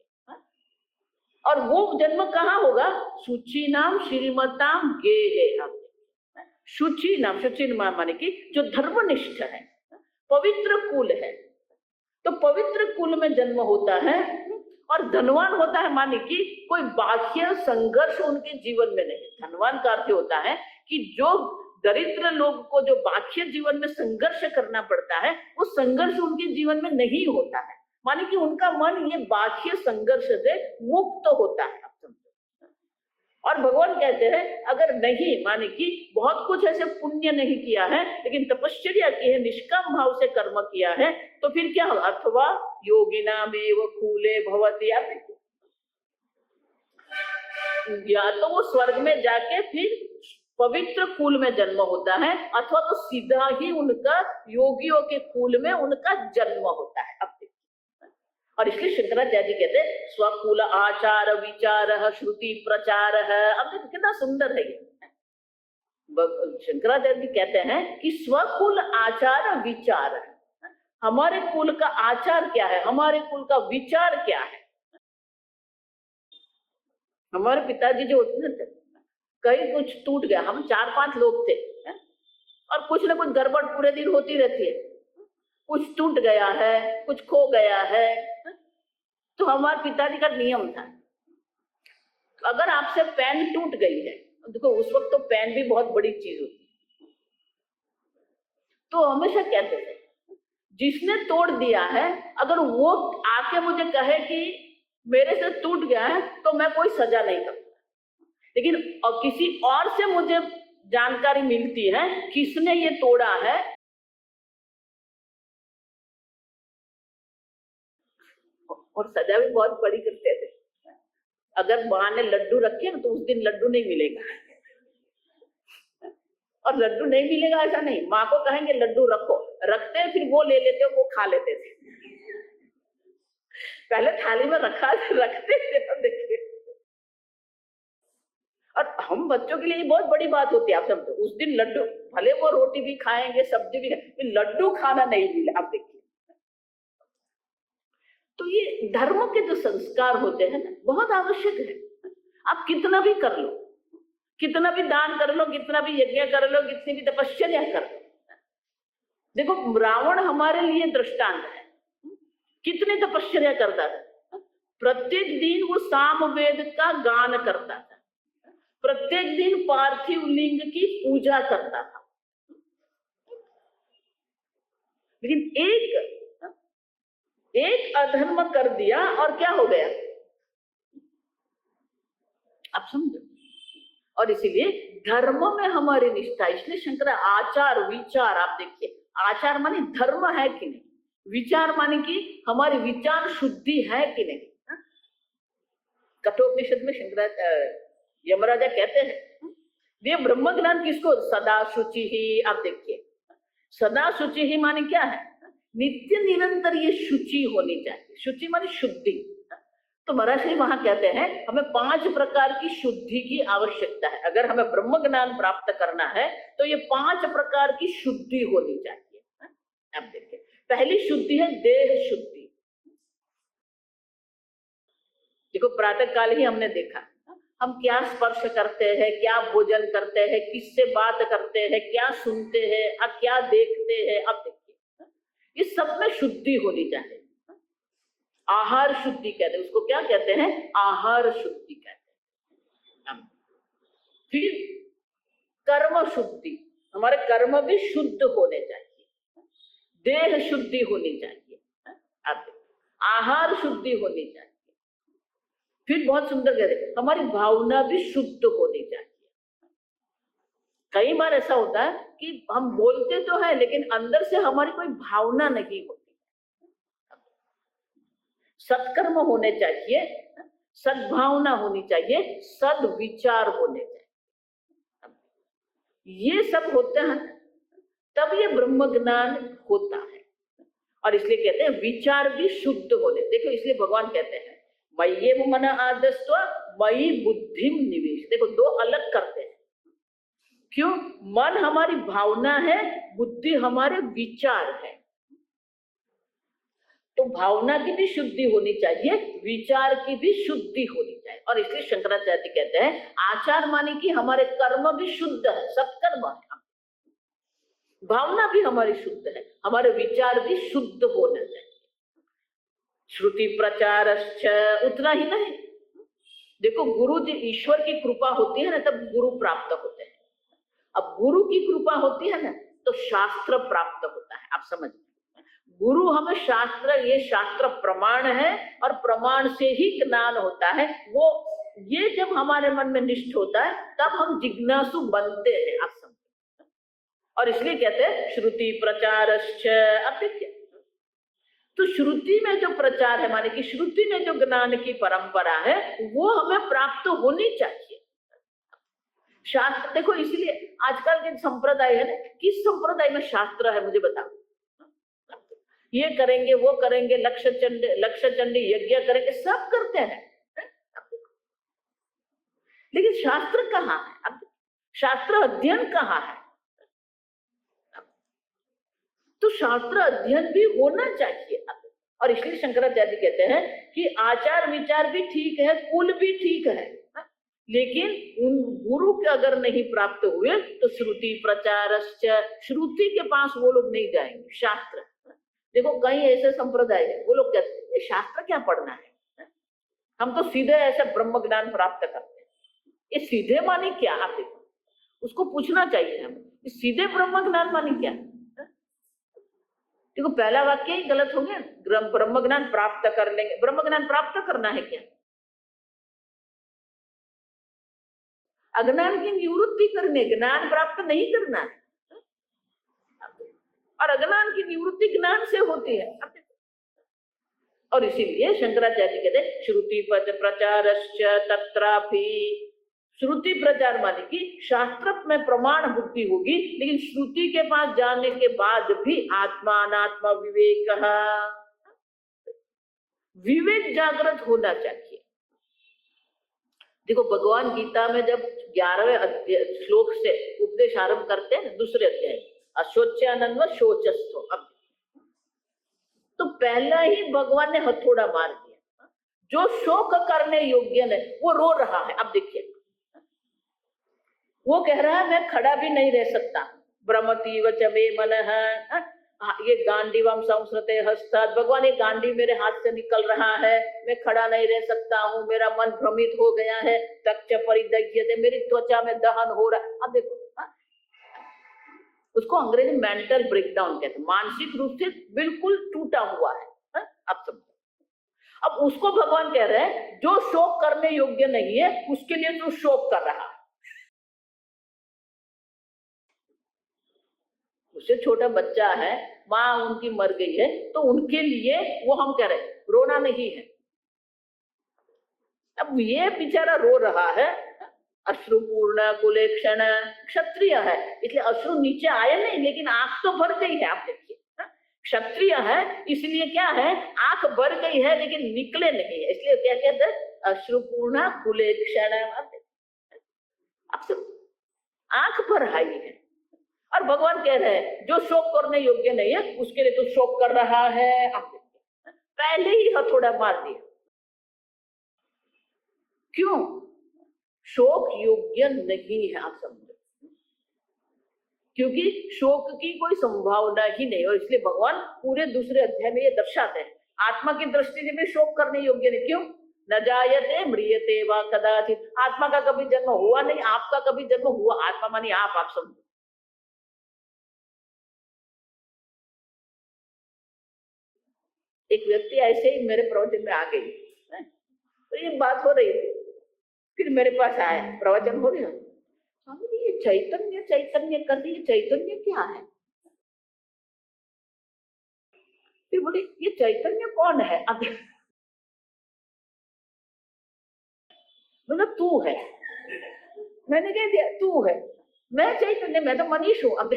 और वो जन्म कहाँ होगा, शुचि नाम श्रीमताम गेह। शुचि नाम, शुचि माने कि जो धर्मनिष्ठ है, पवित्र कुल है, तो पवित्र कुल में जन्म होता है और धनवान होता है, माने कि कोई बाह्य संघर्ष उनके जीवन में नहीं। धनवान का अर्थ होता है कि जो दरिद्र लोग को जो बाह्य जीवन में संघर्ष करना पड़ता है, वो संघर्ष उनके जीवन में नहीं होता है, माने कि उनका मन ये बाह्य संघर्ष से मुक्त होता है। और भगवान कहते हैं अगर नहीं, माने कि बहुत कुछ ऐसे पुण्य नहीं किया है लेकिन तपस्या की है, निष्काम भाव से कर्म किया है, तो फिर क्या होगा, अथवा योगिनामेव कूले भवति। या तो वो स्वर्ग में जाके फिर पवित्र कुल में जन्म होता है, अथवा तो सीधा ही उनका योगियों के कुल में उनका जन्म होता है। अब और इसलिए शंकराचार्य जी कहते हैं स्वकुल आचार विचार श्रुति प्रचार है। अब देखो कितना सुंदर है ये। शंकराचार्य जी कहते हैं कि स्वकुल आचार विचार, हमारे कुल का आचार क्या है, हमारे कुल का विचार क्या है। हमारे पिताजी जो होते हैं कहीं कुछ टूट गया, हम 4-5 लोग थे, हैं? और कुछ ना कुछ गड़बड़ पूरे दिन होती रहती है, कुछ टूट गया है, कुछ खो गया है, हैं? तो हमारे पिताजी का नियम था, अगर आपसे पेन टूट गई है, देखो उस वक्त तो पेन भी बहुत बड़ी चीज होती है, तो हमेशा कहते थे जिसने तोड़ दिया है अगर वो आके मुझे कहे कि मेरे से टूट गया है तो मैं कोई सजा नहीं करता, लेकिन और किसी और से मुझे जानकारी मिलती है किसने ये तोड़ा है, और सजा भी बहुत बड़ी करते थे। अगर माँ ने लड्डू रखे ना तो उस दिन लड्डू नहीं मिलेगा, और लड्डू नहीं मिलेगा ऐसा नहीं, माँ को कहेंगे लड्डू रखो, रखते हैं, फिर वो ले लेते, वो खा लेते थे। पहले थाली में रखते थे तो देखिए, और हम बच्चों के लिए ये बहुत बड़ी बात होती है, आप समझो उस दिन लड्डू, भले वो रोटी भी खाएंगे सब्जी भी खाएंगे, लड्डू खाना नहीं मिले, आप देखिए। तो ये धर्म के जो संस्कार होते हैं ना बहुत आवश्यक है। आप कितना भी कर लो, कितना भी दान कर लो, कितना भी यज्ञ कर लो, कितनी भी तपस्या कर लो, देखो रावण हमारे लिए दृष्टांत है, कितनी तपस्या करता था, प्रत्येक दिन वो सामवेद का गान करता था, प्रत्येक दिन पार्थिव लिंग की पूजा करता था, लेकिन एक अधर्म कर दिया और क्या हो गया, आप समझो। और इसीलिए धर्म में हमारी निष्ठा, इसलिए शंकर आचार विचार, आप देखिए आचार माने धर्म है कि नहीं, विचार माने कि हमारी विचार शुद्धि है कि नहीं। कठोपनिषद में शंकर यमराजा कहते हैं ये ब्रह्म ज्ञान किसको, सदा शुचि ही, आप देखिए सदा शुचि ही माने क्या है, नित्य निरंतर ये शुचि होनी चाहिए, शुचि माने शुद्धि। तो महर्षि वहां कहते हैं हमें 5 प्रकार की शुद्धि की आवश्यकता है, अगर हमें ब्रह्म ज्ञान प्राप्त करना है तो ये 5 प्रकार की शुद्धि होनी चाहिए। आप देखिए पहली शुद्धि है देह शुद्धि। देखो प्रातः काल ही हमने देखा हम क्या स्पर्श करते हैं, क्या भोजन करते हैं, किससे बात करते हैं, क्या सुनते हैं, अब क्या देखते हैं, अब देखिए इस सब में शुद्धि होनी चाहिए। आहार शुद्धि कहते हैं उसको, क्या कहते हैं, आहार शुद्धि कहते हैं। फिर कर्म शुद्धि, हमारे कर्म भी शुद्ध होने चाहिए, देह शुद्धि होनी चाहिए, आहार शुद्धि होनी चाहिए। फिर बहुत सुंदर कहते हैं हमारी भावना भी शुद्ध होनी चाहिए। कई बार ऐसा होता है कि हम बोलते तो है लेकिन अंदर से हमारी कोई भावना नहीं होती। सत्कर्म होने चाहिए, सद्भावना होनी चाहिए, सद्विचार होने चाहिए, ये सब होते हैं तब ये ब्रह्म ज्ञान होता है। और इसलिए कहते हैं विचार भी शुद्ध होने, देखो इसलिए भगवान कहते हैं मय्येव मन आदस्त्वा मयि बुद्धिम निवेश। देखो 2 अलग करते हैं, क्यों, मन हमारी भावना है, बुद्धि हमारे विचार है। तो भावना की भी शुद्धि होनी चाहिए, विचार की भी शुद्धि होनी चाहिए। और इसलिए शंकराचार्य कहते हैं आचार माने कि हमारे कर्म भी शुद्ध है, सत्कर्म है, भावना भी हमारी शुद्ध है, हमारे विचार भी शुद्ध होने चाहिए। श्रुति प्रचारश्च, उतना ही नहीं, देखो गुरु जी ईश्वर की कृपा होती है ना तब गुरु प्राप्त होते हैं, अब गुरु की कृपा होती है ना तो शास्त्र प्राप्त होता है। आप समझ, गुरु हमें शास्त्र, ये शास्त्र प्रमाण है और प्रमाण से ही ज्ञान होता है, वो ये जब हमारे मन में निष्ठ होता है तब हम जिज्ञासु बनते हैं। आप समझ, और इसलिए कहते हैं श्रुति प्रचारश्च। अब देखिए तो श्रुति में जो प्रचार है माने कि श्रुति में जो ज्ञान की परंपरा है वो हमें प्राप्त होनी चाहिए। शास्त्र देखो, इसलिए आजकल के संप्रदाय है ना, किस संप्रदाय में शास्त्र है मुझे बताओ, ये करेंगे वो करेंगे, लक्ष्य चंडी यज्ञ करेंगे, सब करते हैं, लेकिन शास्त्र कहाँ है, अब शास्त्र अध्ययन कहाँ है। तो शास्त्र अध्ययन भी होना चाहिए। और इसलिए शंकराचार्य कहते हैं कि आचार विचार भी ठीक है, कुल भी ठीक है, लेकिन उन गुरु के अगर नहीं प्राप्त हुए तो श्रुति प्रचारश्च, श्रुति के पास वो लोग नहीं जाएंगे। शास्त्र देखो, कई ऐसे संप्रदाय है, वो लोग कहते हैं ये शास्त्र क्या पढ़ना है, हम तो सीधे ऐसे ब्रह्म ज्ञान प्राप्त करते हैं। ये सीधे मानी क्या? आप देखो, उसको पूछना चाहिए हमें, सीधे ब्रह्म ज्ञान मानी क्या? देखो, पहला वाक्य ही गलत हो गया। ब्रह्म ज्ञान प्राप्त कर लेंगे, ब्रह्म ज्ञान प्राप्त करना है क्या? अज्ञान की निवृत्ति करने, ज्ञान प्राप्त नहीं करना है। और अज्ञान की निवृत्ति ज्ञान से होती है। और इसीलिए शंकराचार्य कहते हैं श्रुति प्रचारश्च तत्रापि, श्रुति प्रचार माने कि शास्त्र में प्रमाण बुद्धि होगी, लेकिन श्रुति के पास जाने के बाद भी आत्मा अनात्मा विवेक, विवेक जागृत होना चाहिए। देखो, भगवान गीता में जब 11वें श्लोक से उपदेश आरंभ करते हैं, दूसरे अध्याय, अशोच्यानन्व शोचस्थो, अब तो पहला ही भगवान ने हथौड़ा मार दिया। जो शोक करने योग्य है वो रो रहा है। अब देखिए, वो कह रहा है मैं खड़ा भी नहीं रह सकता, भ्रमति वच मे मनः, ये गांडीवम संस्कृते हस्तात्, भगवान ये गांडी मेरे हाथ से निकल रहा है, मैं खड़ा नहीं रह सकता हूँ, मेरा मन भ्रमित हो गया है, तच्च परिदह्यते, मेरी त्वचा में दहन हो रहा है। अब देखो, उसको अंग्रेजी में मेंटल ब्रेकडाउन कहते हैं, मानसिक रूप से बिल्कुल टूटा हुआ है। अब समझो, अब उसको भगवान कह रहे हैं जो शोक करने योग्य नहीं है उसके लिए तू शोक कर रहा है। उससे छोटा बच्चा है, माँ उनकी मर गई है, तो उनके लिए वो हम कह रहे हैं रोना नहीं है। अब ये बेचारा रो रहा है, अश्रुपूर्ण कुलेक्षण, क्षत्रिय है इसलिए अश्रु नीचे आए नहीं, लेकिन आंख तो भर गई है। आप देखिए, क्षत्रिय है इसलिए क्या है, आंख भर गई है लेकिन निकले नहीं है, इसलिए क्या कहते हैं, अश्रुपूर्ण कुलेक्षण। आंख भर आई है। और भगवान कह रहे हैं जो शोक करने योग्य नहीं है उसके लिए तो शोक कर रहा है। आप देखिए, पहले ही हथौड़ा मार दिया। क्यों? शोक योग्य नहीं है, आप समझो, क्योंकि शोक की कोई संभावना ही नहीं। और इसलिए भगवान पूरे दूसरे अध्याय में ये दर्शाते हैं आत्मा की दृष्टि से भी शोक करने योग्य नहीं। क्यों? न जायते म्रियते वा कदाचित, आत्मा का कभी जन्म हुआ नहीं, आपका कभी जन्म हुआ, आत्मा मानी आप समझो। एक व्यक्ति ऐसे ही मेरे प्रवचन में आ गई, तो ये बात हो रही थी, फिर मेरे पास आया, प्रवचन हो गया, स्वामी जी ये चैतन्य चैतन्य कर दिए, चैतन्य क्या है? फिर बोले ये चैतन्य कौन है? अब बोला तू है। मैंने कह दिया तू है, मैं चैतन्य, मैं तो मनीष हूं। अब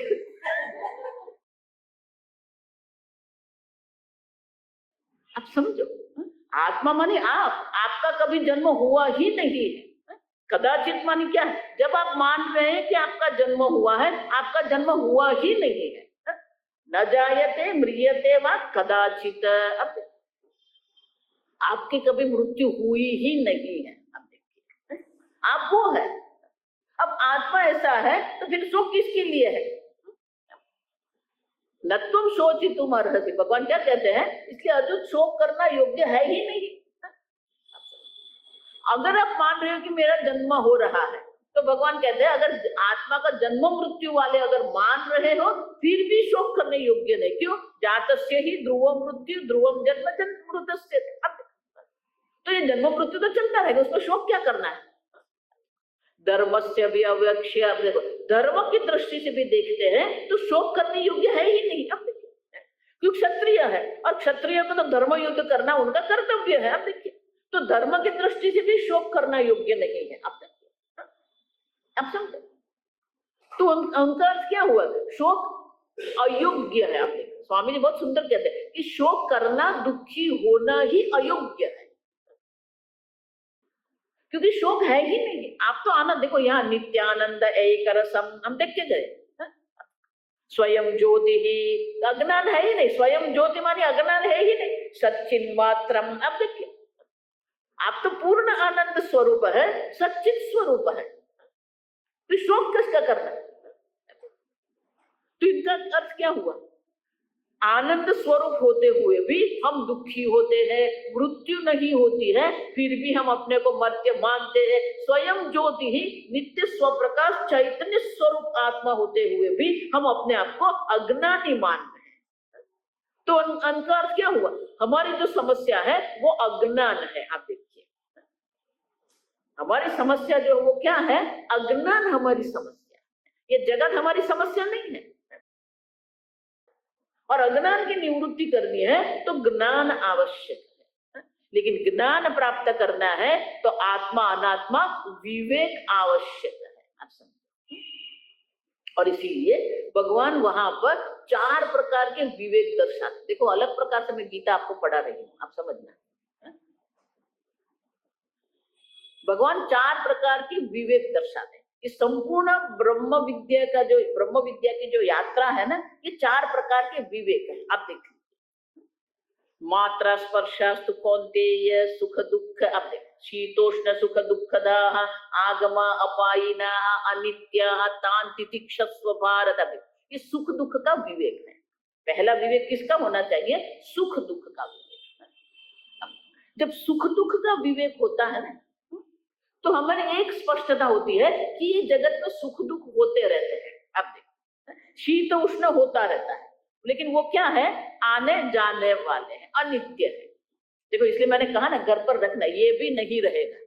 समझो, आत्मा माने आप, आपका कभी जन्म हुआ ही नहीं है। कदाचित माने क्या है, जब आप मान रहे हैं कि आपका जन्म हुआ है, आपका जन्म हुआ ही नहीं है। न जायते म्रियते वा कदाचित, अब आपकी कभी मृत्यु हुई ही नहीं है। अब देखिए, आप वो है। अब आत्मा ऐसा है तो फिर शोक किसके लिए है? न तुम सोची तुम अर्हसि, भगवान क्या कहते हैं, इसलिए अर्जुन शोक करना योग्य है ही नहीं। अगर आप मान रहे हो कि मेरा जन्म हो रहा है, तो भगवान कहते हैं अगर आत्मा का जन्म मृत्यु वाले अगर मान रहे हो फिर भी शोक करने योग्य नहीं। क्यों? जातस्य ही ध्रुवम मृत्यु ध्रुवम जन्म जन्म मृतस्य, तो ये जन्म मृत्यु तो चलता रहेगा, उसको शोक क्या करना है? धर्मस्य भी अव्यक्ष्य, देखो धर्म की दृष्टि से भी देखते हैं तो शोक करने योग्य है ही नहीं। अब देखिए, क्योंकि क्षत्रिय है और क्षत्रिय को तो धर्म युद्ध करना उनका कर्तव्य है। अब देखिए, तो धर्म की दृष्टि से भी शोक करना योग्य नहीं है। अब देखिए, अब समझे, तो उनका अर्थ क्या हुआ? शोक अयोग्य है। अब देखिए, स्वामी जी बहुत सुंदर कहते हैं कि शोक करना, दुखी होना ही अयोग्य है, क्योंकि शोक है ही नहीं। आप तो आना देखो, यहाँ नित्यानंद एक रसम हम देख के गए, स्वयं ज्योति ही, अज्ञान है ही नहीं, स्वयं ज्योति मानी अज्ञान है ही नहीं, सच्चिन्मात्रम। अब देखिए, आप तो पूर्ण आनंद स्वरूप है, सच्चित स्वरूप है, तो शोक किसका करना? तो इनका अर्थ क्या हुआ? आनंद स्वरूप होते हुए भी हम दुखी होते हैं, मृत्यु नहीं होती है, फिर भी हम अपने को मर्त्य मानते हैं। स्वयं ज्योति ही नित्य स्वप्रकाश चैतन्य स्वरूप आत्मा होते हुए भी हम अपने आप को अज्ञानी मान रहे हैं। तो उनका अर्थ क्या हुआ? हमारी जो समस्या है वो अज्ञान है। आप देखिए, हमारी समस्या जो वो क्या है? अज्ञान हमारी समस्या। ये जगत हमारी समस्या नहीं है। और अज्ञान की निवृत्ति करनी है तो ज्ञान आवश्यक है। लेकिन ज्ञान प्राप्त करना है तो आत्मा अनात्मा विवेक आवश्यक है। आप समझे? और इसीलिए भगवान वहां पर 4 प्रकार के विवेक दर्शाते। देखो, अलग प्रकार से मैं गीता आपको पढ़ा रही हूँ, आप समझना। भगवान 4 प्रकार के विवेक दर्शाते। इस संपूर्ण ब्रह्म विद्या की जो यात्रा है ना, ये 4 प्रकार के विवेक है। आप देखिए, मात्रा स्पर्शास्तु कौन्तेय सुख दुख, आप देखिए, शीतोष्ण सुख दुखदा आगम अपायिना अनित्य तान तितिक्षस्व भारत। ये सुख दुख का विवेक है। पहला विवेक किसका होना चाहिए? सुख दुख का विवेक। जब सुख दुख का विवेक होता है ना, तो हमारे एक स्पष्टता होती है कि ये जगत में सुख दुख होते रहते हैं। अब देखो, शीत उष्ण होता रहता है, लेकिन वो क्या है? आने जाने वाले हैं, अनित्य है। देखो, इसलिए मैंने कहा ना, घर पर रखना, ये भी नहीं रहेगा।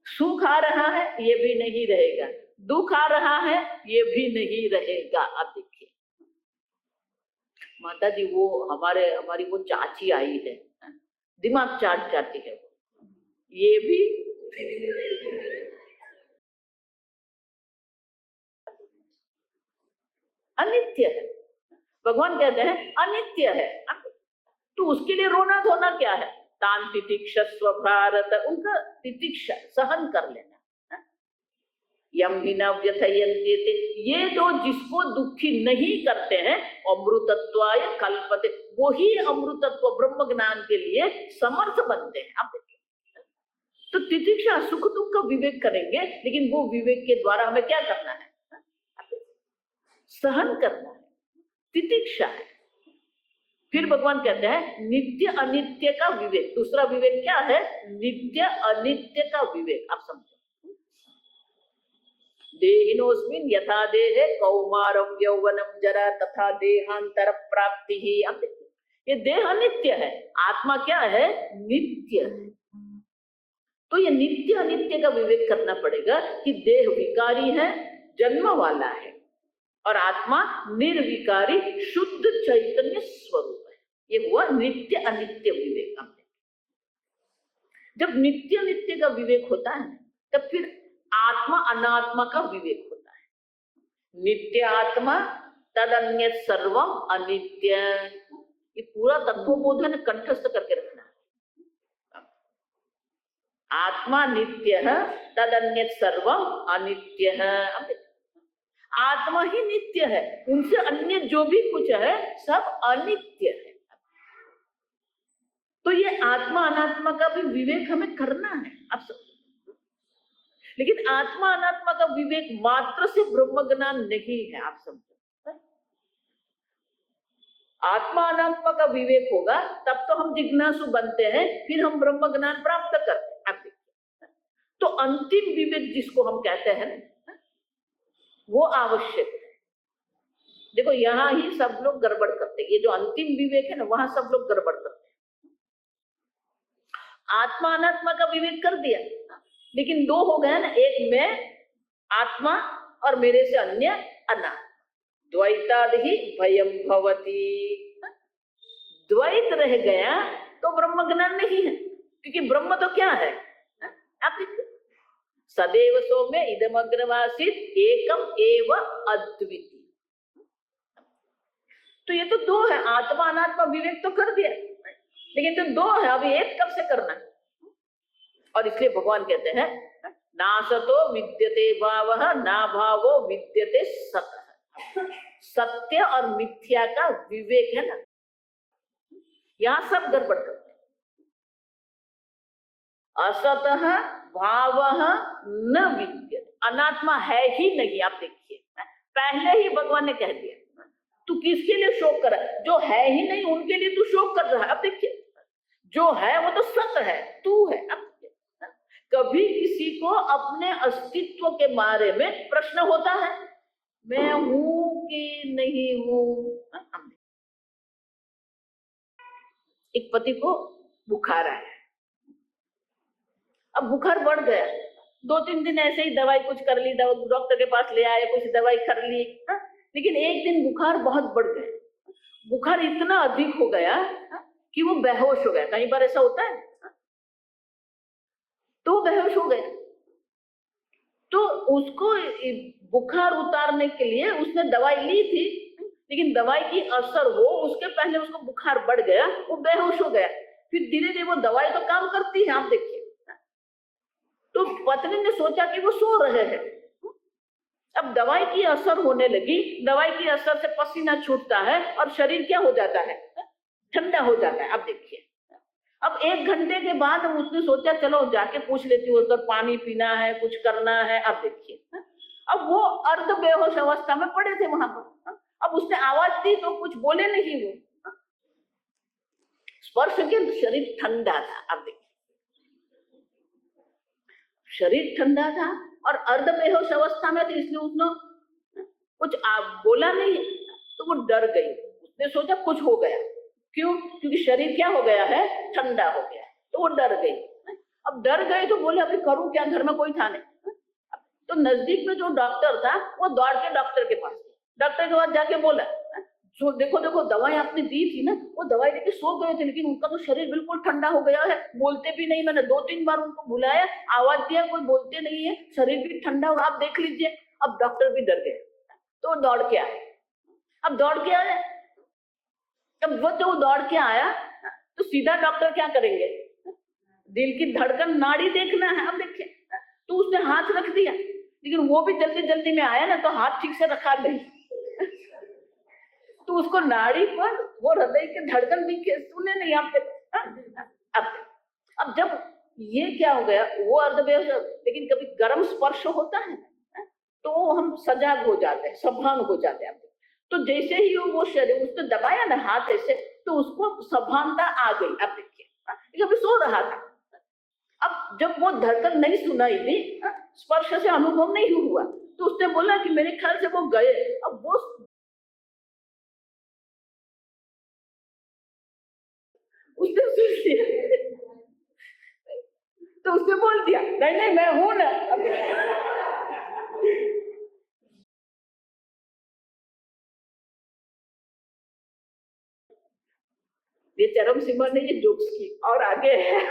सुख आ रहा है, ये भी नहीं रहेगा। दुख आ रहा है, ये भी नहीं रहेगा। अब देखिए, माता जी वो हमारी वो चाची आई है, दिमाग चाट जाती है, ये भी अनित्य है। भगवान कहते हैं अनित्य है, तो उसके लिए रोना धोना क्या है? तान तितिक्षस्व भारत, उनका तितिक्षा सहन कर लेना। यम विना व्यथयन्ते, ये जो जिसको दुखी नहीं करते हैं, अमृतत्वाय कल्पते, वही अमृतत्व ब्रह्म ज्ञान के लिए समर्थ बनते हैं। आप देखिए, तो तितिक्षा सुख दुख का विवेक करेंगे, लेकिन वो विवेक के द्वारा हमें क्या करना है? सहन करना है, तितिक्षा है। फिर भगवान कहते हैं नित्य अनित्य का विवेक। दूसरा विवेक क्या है? नित्य अनित्य का विवेक। आप समझो, देहिनोस्मिन् यथा देहे कौमारम यौवनम जरा तथा देहांतर प्राप्ति ही। अब ये देह अनित्य है, आत्मा क्या है? नित्य है। तो ये नित्य अनित्य का विवेक करना पड़ेगा कि देह विकारी है, जन्म वाला है, और आत्मा निर्विकारी शुद्ध चैतन्य स्वरूप है। ये हुआ नित्य अनित्य विवेक। जब नित्य नित्य का विवेक होता है, तब फिर आत्मा अनात्मा का विवेक होता है। नित्य आत्मा तदन्य सर्वम अनित्य। ये पूरा तत्वबोधन कंठस्थ करके रखना है। आत्मा नित्य है, तदन्य सर्वम अनित्य है। आत्मा ही नित्य है, उनसे अन्य जो भी कुछ है सब अनित्य है। तो ये आत्मा अनात्मा का भी विवेक हमें करना है। अब सब, लेकिन आत्मा अनात्मा का विवेक मात्र से ब्रह्म ज्ञान नहीं है। आप समझो, आत्मा अनात्मा का विवेक होगा तब तो हम जिज्ञासु बनते हैं, फिर हम ब्रह्म ज्ञान प्राप्त करते हैं। आप देखिए, तो अंतिम विवेक जिसको हम कहते हैं वो आवश्यक है। देखो, यहां ही सब लोग गड़बड़ करते हैं। ये जो अंतिम विवेक है ना, वहां सब लोग गड़बड़ करते हैं। आत्मा अनात्मा का विवेक कर दिया, लेकिन दो हो गए ना, एक मैं आत्मा और मेरे से अन्य अनात्मा। द्वैताद ही भयम भवती। द्वैत रह गया तो ब्रह्म ज्ञान नहीं है, क्योंकि ब्रह्म तो क्या है? आप सदैव सौम्य इदमग्रवासित एकम एव अद्वितीय। तो ये तो दो है, आत्मा अनात्मा विवेक तो कर दिया, लेकिन तो दो है, अभी एक कब से करना है? और इसलिए भगवान कहते हैं नासतो विद्यते भावः ना भावो विद्यते सतः। सत्य और मिथ्या का विवेक है ना, यहाँ सब गड़बड़ करते हैं। असतः भावः न विद्यते, अनात्मा है ही नहीं। आप देखिए, पहले ही भगवान ने कह दिया, तू किसके लिए शोक कर रहा है? जो है ही नहीं उनके लिए तू शोक कर रहा है। अब देखिए, जो है वो तो सत है, तू है। अब कभी किसी को अपने अस्तित्व के बारे में प्रश्न होता है, मैं हूं कि नहीं हूं? एक पति को बुखार आया, अब बुखार बढ़ गया, 2-3 दिन ऐसे ही दवाई कुछ कर ली, डॉक्टर के पास ले आए, कुछ दवाई कर ली, लेकिन एक दिन बुखार बहुत बढ़ गया। बुखार इतना अधिक हो गया कि वो बेहोश हो गया। कई बार ऐसा होता है, तो वो बेहोश हो गया। तो उसको बुखार उतारने के लिए उसने दवाई ली थी, लेकिन दवाई की असर हो उसके पहले उसको बुखार बढ़ गया, वो बेहोश हो गया। फिर धीरे धीरे वो दवाई तो काम करती है, आप देखिए। तो पत्नी ने सोचा कि वो सो रहे हैं, अब दवाई की असर होने लगी, दवाई की असर से पसीना छूटता है और शरीर क्या हो जाता है? ठंडा हो जाता है। अब देखिए, अब 1 घंटे के बाद उसने सोचा चलो जाके पूछ लेती हूँ, उधर पानी पीना है, कुछ करना है। अब देखिए, अब वो अर्ध बेहोश अवस्था में पड़े थे वहां पर। अब उसने आवाज दी तो कुछ बोले नहीं वो, स्पर्श के शरीर ठंडा था। अब देखिए, शरीर ठंडा था और अर्ध बेहोश अवस्था में थी, इसलिए उसने कुछ बोला नहीं, तो वो डर गई। उसने सोचा कुछ हो गया, क्यों? क्योंकि शरीर क्या हो गया है? ठंडा हो गया, तो वो डर गई। अब डर गई तो बोले अभी करूं क्या, घर में कोई था नहीं। तो नजदीक में जो डॉक्टर था वो दौड़ के डॉक्टर के पास, डॉक्टर के पास जाके बोला, जो देखो देखो दवाई आपने दी थी ना, वो दवाई लेके सो गए थे, लेकिन उनका तो शरीर बिल्कुल ठंडा हो गया है, बोलते भी नहीं। मैंने 2-3 बार उनको बुलाया, आवाज दिया, कोई बोलते नहीं है, शरीर भी ठंडा हो, आप देख लीजिए। अब डॉक्टर भी डर गए, तो दौड़ के आए। अब दौड़ के आए, अब वो जो दौड़ के आया तो सीधा डॉक्टर क्या करेंगे? दिल की धड़कन, नाड़ी देखना है। अब देखिए, तो उसने हाथ रख दिया, लेकिन वो भी जल्दी जल्दी में आया ना, तो हाथ ठीक से रखा नहीं, तो उसको नाड़ी पर वो हृदय के धड़कन दिखे, सुने नहीं। अब जब ये क्या हो गया, वो अर्धबेहोश, लेकिन कभी गर्म स्पर्श होता है तो हम सजाग हो जाते हैं, सभान हो जाते हैं। तो जैसे ही वो शरीर उसने दबाया ना हाथ ऐसे, तो उसको सभानता आ गई। अब देखिए, अभी सो रहा था, अब जब वो धड़कन नहीं सुनाई दी, स्पर्श से अनुभव नहीं हुआ, तो उसने बोला कि मेरे ख्याल से वो गए। अब वो उसने सुन लिया, तो उसने बोल दिया नहीं नहीं मैं हूं ना। ये चरम सीमा ने ये जोक्स की, और आगे है।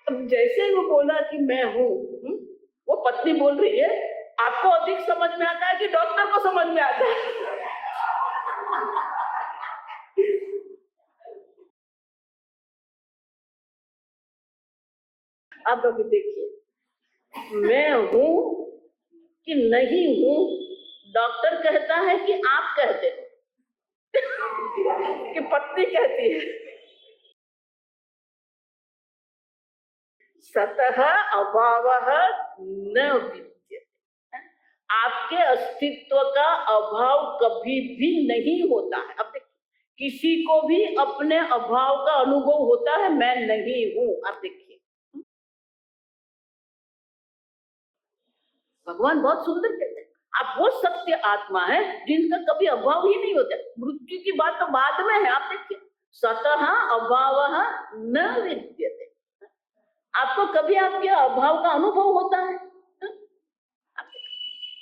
अब जैसे ही वो बोला कि मैं हूं, वो पत्नी बोल रही है आपको अधिक समझ में आता है कि डॉक्टर को समझ में आता है? अब अभी देखिए, मैं हूं कि नहीं हूं, डॉक्टर कहता है कि आप कहते हो कि पत्नी कहती है। सतः अभावः न विद्यते, आपके अस्तित्व का अभाव कभी भी नहीं होता है। अब देखिए, किसी को भी अपने अभाव का अनुभव होता है, मैं नहीं हूं। आप देखिए, भगवान बहुत सुंदर कहते हैं, आप वो सत्य आत्मा है जिनका कभी अभाव ही नहीं होता। मृत्यु की बात तो बाद में है। आप देखिए, सतः अभावः न विद्यते, आपको कभी आपके अभाव का अनुभव होता है?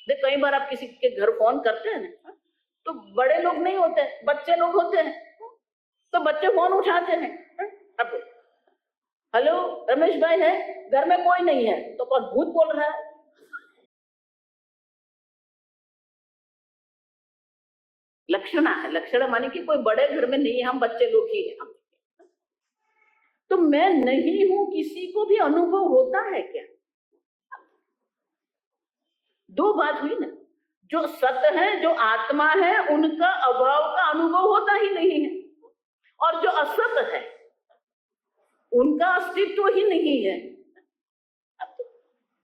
कई बार आप किसी के घर फोन करते हैं ना, तो बड़े लोग नहीं होते, बच्चे लोग होते हैं, तो बच्चे फोन उठाते हैं। अब हेलो रमेश भाई है, घर में कोई नहीं है, तो कौन भूत बोल रहा है? लक्षण है, लक्षण माने कि कोई बड़े घर में नहीं है, हम बच्चे लोग ही हैं। तो मैं नहीं हूं किसी को भी अनुभव होता है क्या? दो बात हुई ना, जो सत्य है, जो आत्मा है, उनका अभाव का अनुभव होता ही नहीं है, और जो असत है उनका अस्तित्व ही नहीं है।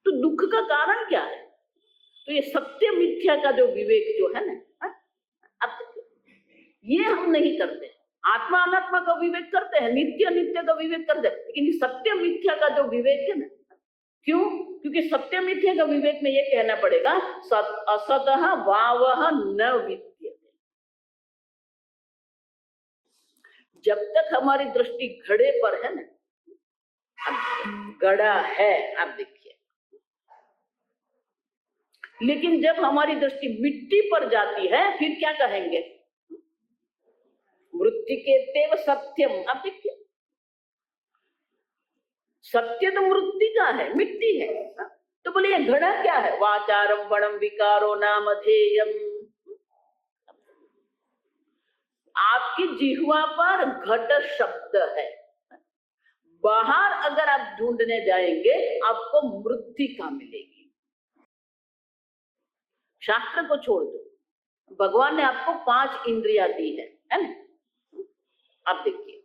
तो दुख का कारण क्या है? तो ये सत्य मिथ्या का जो विवेक जो है ना, अब ये हम नहीं करते। आत्मा अनात्मा का विवेक करते हैं, नित्य नित्य का विवेक करते हैं, लेकिन सत्य मिथ्या का जो विवेक है ना, क्यों? क्योंकि सत्य मिथ्या का विवेक में ये कहना पड़ेगा असतः वावः न विद्यते। जब तक हमारी दृष्टि घड़े पर है ना, घड़ा है, आप देखिए, लेकिन जब हमारी दृष्टि मिट्टी पर जाती है फिर क्या कहेंगे? मृत्तिकेतेव सत्यम। आप देखिए, सत्य तो मृत्तिका है, मिट्टी है। तो बोले ये घड़ा क्या है? वाचारम वणम विकारो नामधेयम। आपकी जिह्वा पर घट शब्द है, बाहर अगर आप ढूंढने जाएंगे आपको मृत्तिका मिलेगी। शास्त्र को छोड़ दो, भगवान ने आपको 5 इंद्रियां दी है ना? आप देखिए,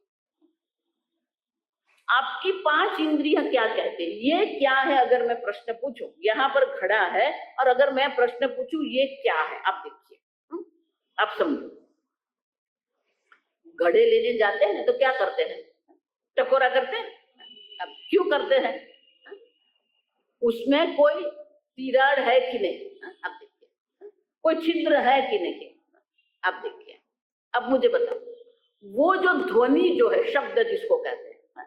आपकी 5 इंद्रियां क्या कहते हैं? ये क्या है? अगर मैं प्रश्न पूछूं, यहाँ पर घड़ा है, और अगर मैं प्रश्न पूछूं ये क्या है, आप देखिए, आप समझो। घड़े लेने जाते हैं तो क्या करते हैं? टकोरा करते हैं। अब क्यों करते हैं? उसमें कोई तिराड़ है कि नहीं? आप देखिए, कोई छिद्र है कि नहीं? आप देखिए, अब मुझे बताओ, वो जो ध्वनि जो है, शब्द जिसको कहते हैं,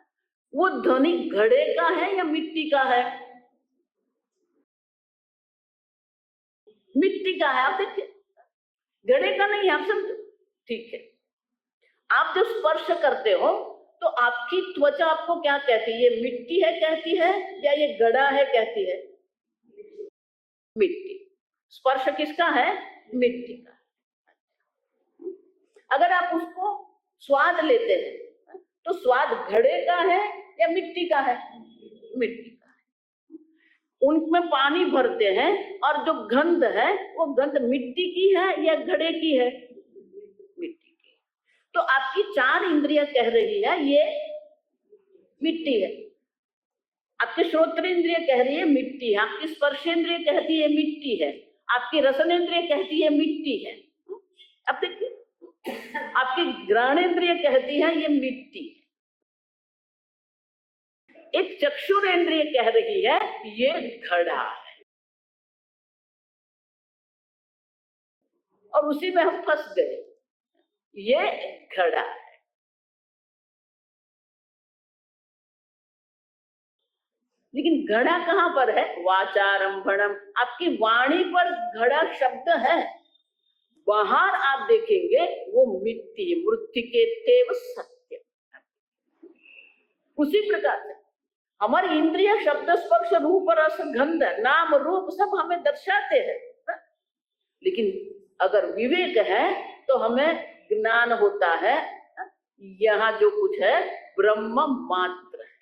वो ध्वनि घड़े का है या मिट्टी का है? मिट्टी का है। आप देखिए, घड़े का नहीं है। आप समझो, ठीक है। आप जब स्पर्श करते हो तो आपकी त्वचा आपको क्या कहती है? ये मिट्टी है कहती है या ये घड़ा है कहती है? मिट्टी। स्पर्श किसका है? मिट्टी का। अगर आप उसको स्वाद लेते हैं तो स्वाद घड़े का है या मिट्टी का है? मिट्टी का है। उनमें पानी भरते हैं और जो गंध है वो गंध मिट्टी की है या घड़े की है? मिट्टी की। तो आपकी 4 इंद्रियां कह रही है ये मिट्टी है। आपकी श्रोत्रेंद्रिय कह रही है मिट्टी है, आपकी स्पर्शेंद्रिय कहती है मिट्टी है, आपकी रसनेंद्रिय कहती है मिट्टी है। अब देखिए, आपकी घ्राणेंद्रिय कहती है ये मिट्टी है, एक चक्षुरेंद्रिय कह रही है ये घड़ा है, और उसी में हम फंस गए, ये घड़ा है। लेकिन घड़ा कहां पर है? वाचारंभणम। आपकी वाणी पर घड़ा शब्द है, बाहर आप देखेंगे वो मिट्टी, मृत्तिकेतेव सत्य। उसी प्रकार से हमारी इंद्रिय शब्द स्पर्श रूप रस गंध नाम रूप सब हमें दर्शाते हैं, लेकिन अगर विवेक है तो हमें ज्ञान होता है यहाँ जो कुछ है ब्रह्म मात्र है।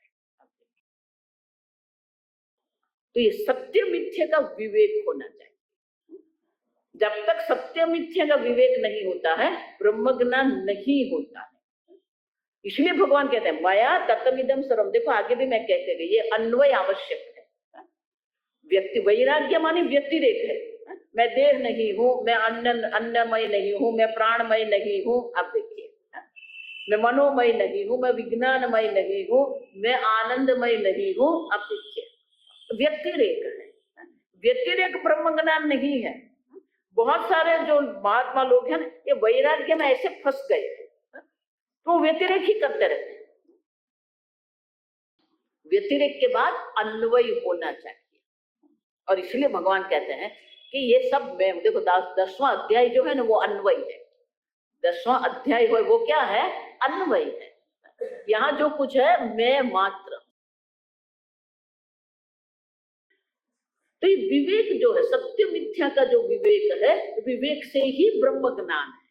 तो ये सत्य मिथ्या का विवेक होना चाहिए। जब तक सत्य मिथ्या का विवेक नहीं होता है ब्रह्म ज्ञान नहीं होता है। इसलिए भगवान कहते हैं माया तत्मिदम सर्वम। देखो आगे भी मैं कहते गई, ये अन्वय आवश्यक है। व्यक्ति वैराग्य माने व्यतिरेक है। मैं देह नहीं हूं, मैं अन्नमय नहीं हूं, मैं प्राणमय नहीं हूं। आप देखिए, मैं मनोमय नहीं हूं, मैं विज्ञानमय नहीं हूं, मैं आनंदमय नहीं हूं। आप देखिए, व्यतिरेक है। व्यतिरेक ब्रह्म ज्ञान नहीं है। बहुत सारे जो महात्मा लोग हैं ये वैराग्य में ऐसे फंस गए तो व्यतिरेक ही करते रहते हैं। व्यतिरेक के बाद अन्वय होना चाहिए, और इसलिए भगवान कहते हैं कि ये सब मैं देखो 10वां अध्याय जो है ना वो अन्वय है। 10वां अध्याय है वो क्या है? अन्वय है। यहाँ जो कुछ है मैं मात्र। तो ये विवेक जो है, सत्य मिथ्या का जो विवेक है, विवेक से ही ब्रह्म ज्ञान है।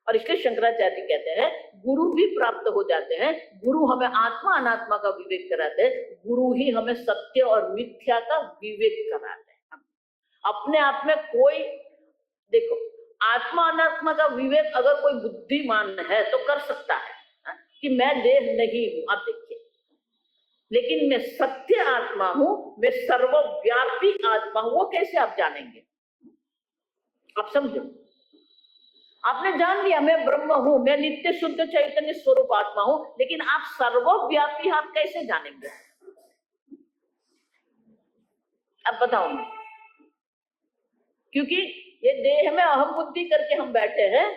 और इसलिए शंकराचार्य कहते हैं गुरु भी प्राप्त हो जाते हैं। गुरु हमें आत्मा अनात्मा का विवेक कराते हैं, गुरु ही हमें सत्य और मिथ्या का विवेक कराते हैं। अपने आप में कोई देखो, आत्मा अनात्मा का विवेक अगर कोई बुद्धिमान है तो कर सकता है, कि मैं देह नहीं हूं। आप देखिए, लेकिन मैं सत्य आत्मा हूं, मैं सर्वव्यापी आत्मा हूं, वो कैसे आप जानेंगे? आप समझो, आपने जान लिया मैं ब्रह्म हूं, मैं नित्य शुद्ध चैतन्य स्वरूप आत्मा हूं, लेकिन आप सर्वव्यापी आप कैसे जानेंगे? अब बताओ मैं, क्योंकि ये देह में अहम बुद्धि करके हम बैठे हैं,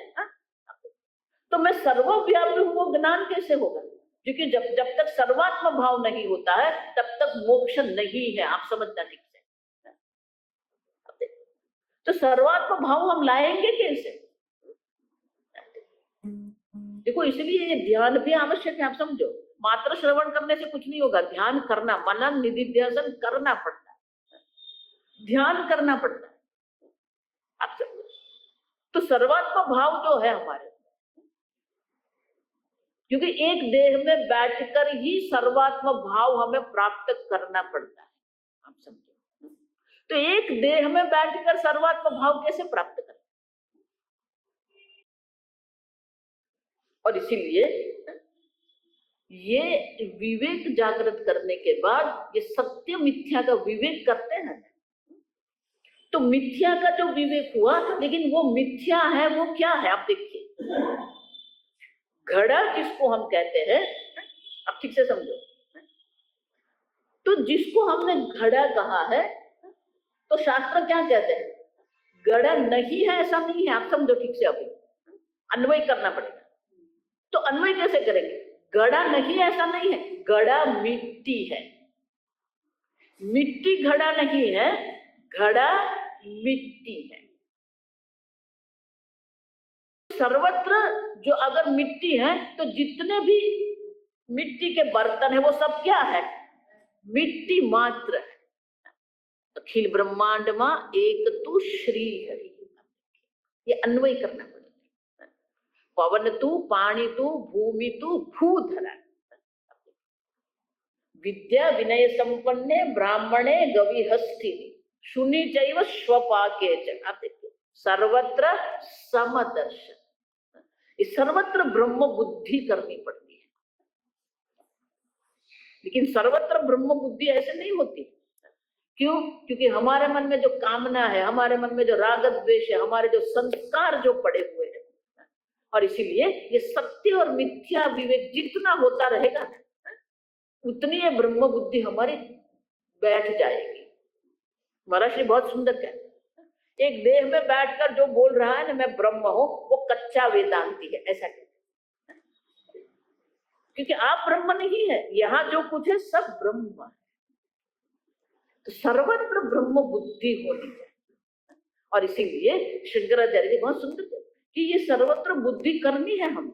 तो मैं सर्वव्यापी हूं, वो ज्ञान कैसे होगा? क्योंकि जब जब तक सर्वात्म भाव नहीं होता है तब तक मोक्ष नहीं है। आप समझना ठीक से। तो सर्वात्म भाव हम लाएंगे कैसे? देखो, इसलिए ये ध्यान भी आवश्यक है। आप समझो, मात्र श्रवण करने से कुछ नहीं होगा, ध्यान करना, मनन निधिध्यासन करना पड़ता है, ध्यान करना पड़ता है। आप समझो, तो सर्वात्म भाव जो है हमारे, क्योंकि एक देह में बैठकर ही सर्वात्म भाव हमें प्राप्त करना पड़ता है। आप समझो, तो एक देह में बैठकर सर्वात्म भाव कैसे प्राप्त करें? और इसीलिए ये विवेक जागृत करने के बाद ये सत्य मिथ्या का विवेक करते हैं, तो मिथ्या का जो विवेक हुआ, लेकिन वो मिथ्या है वो क्या है? आप देखिए, घड़ा जिसको हम कहते हैं, अब ठीक से समझो, तो जिसको हमने घड़ा कहा है, तो शास्त्र क्या कहते हैं? घड़ा नहीं है ऐसा नहीं है। आप समझो ठीक से, अभी अन्वय करना पड़ेगा। तो अन्वय कैसे करेंगे? घड़ा नहीं ऐसा नहीं है, घड़ा मिट्टी है, मिट्टी घड़ा नहीं है, घड़ा मिट्टी है। सर्वत्र जो अगर मिट्टी है, तो जितने भी मिट्टी के बर्तन है वो सब क्या है? मिट्टी मात्र है। अखिल ब्रह्मांड मा एक तू श्री हरि, ये अन्वय करना पड़ेगा। पवन तू, पानी तू, भूमि तू, भूधर, विद्या विनय संपन्ने ब्राह्मणे गविहस्तिनि शुनि चैव स्वपाके च। आप देखिए, सर्वत्र समदर्शन, इस सर्वत्र ब्रह्म बुद्धि करनी पड़ती है। लेकिन सर्वत्र ब्रह्म बुद्धि ऐसे नहीं होती। क्यों? क्योंकि हमारे मन में जो कामना है, हमारे मन में जो राग द्वेष है, हमारे जो संस्कार जो पड़े हुए हैं, और इसीलिए ये सत्य और मिथ्या विवेक जितना होता रहेगा उतनी ये ब्रह्म बुद्धि हमारी बैठ जाएगी। महाराज बहुत सुंदर कहते हैं, एक देह में बैठकर जो बोल रहा है ना मैं ब्रह्म हूं, वो कच्चा वेदांती है, ऐसा कहते हैं। क्योंकि आप ब्रह्म नहीं है, यहां जो कुछ है सब ब्रह्म है। तो सर्वत्र ब्रह्म बुद्धि होनी चाहिए। और इसीलिए शंकराचार्य जी बहुत सुंदर कहते हैं कि ये सर्वत्र बुद्धि करनी है हमें,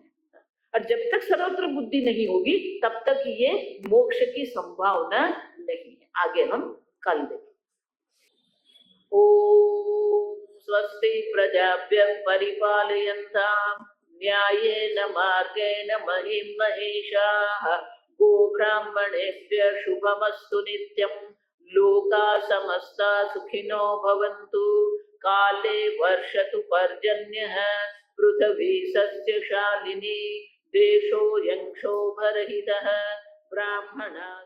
और जब तक सर्वत्र बुद्धि नहीं होगी तब तक ये मोक्ष की संभावना नहीं है। आगे हम कल देखेंगे। ओम स्वस्ति प्रजाभ्यः परिपालयन्तां न्यायेन मार्गेण महीं महिषाः गोब्राह्मणेभ्यः शुभमस्तु नित्यं लोकाः समस्ताः सुखिनो भवन्तु काले वर्षतु पर्जन्यः पृथिवी सस्यशालिनी देशोऽयं क्षोभरहितः ब्राह्मणाः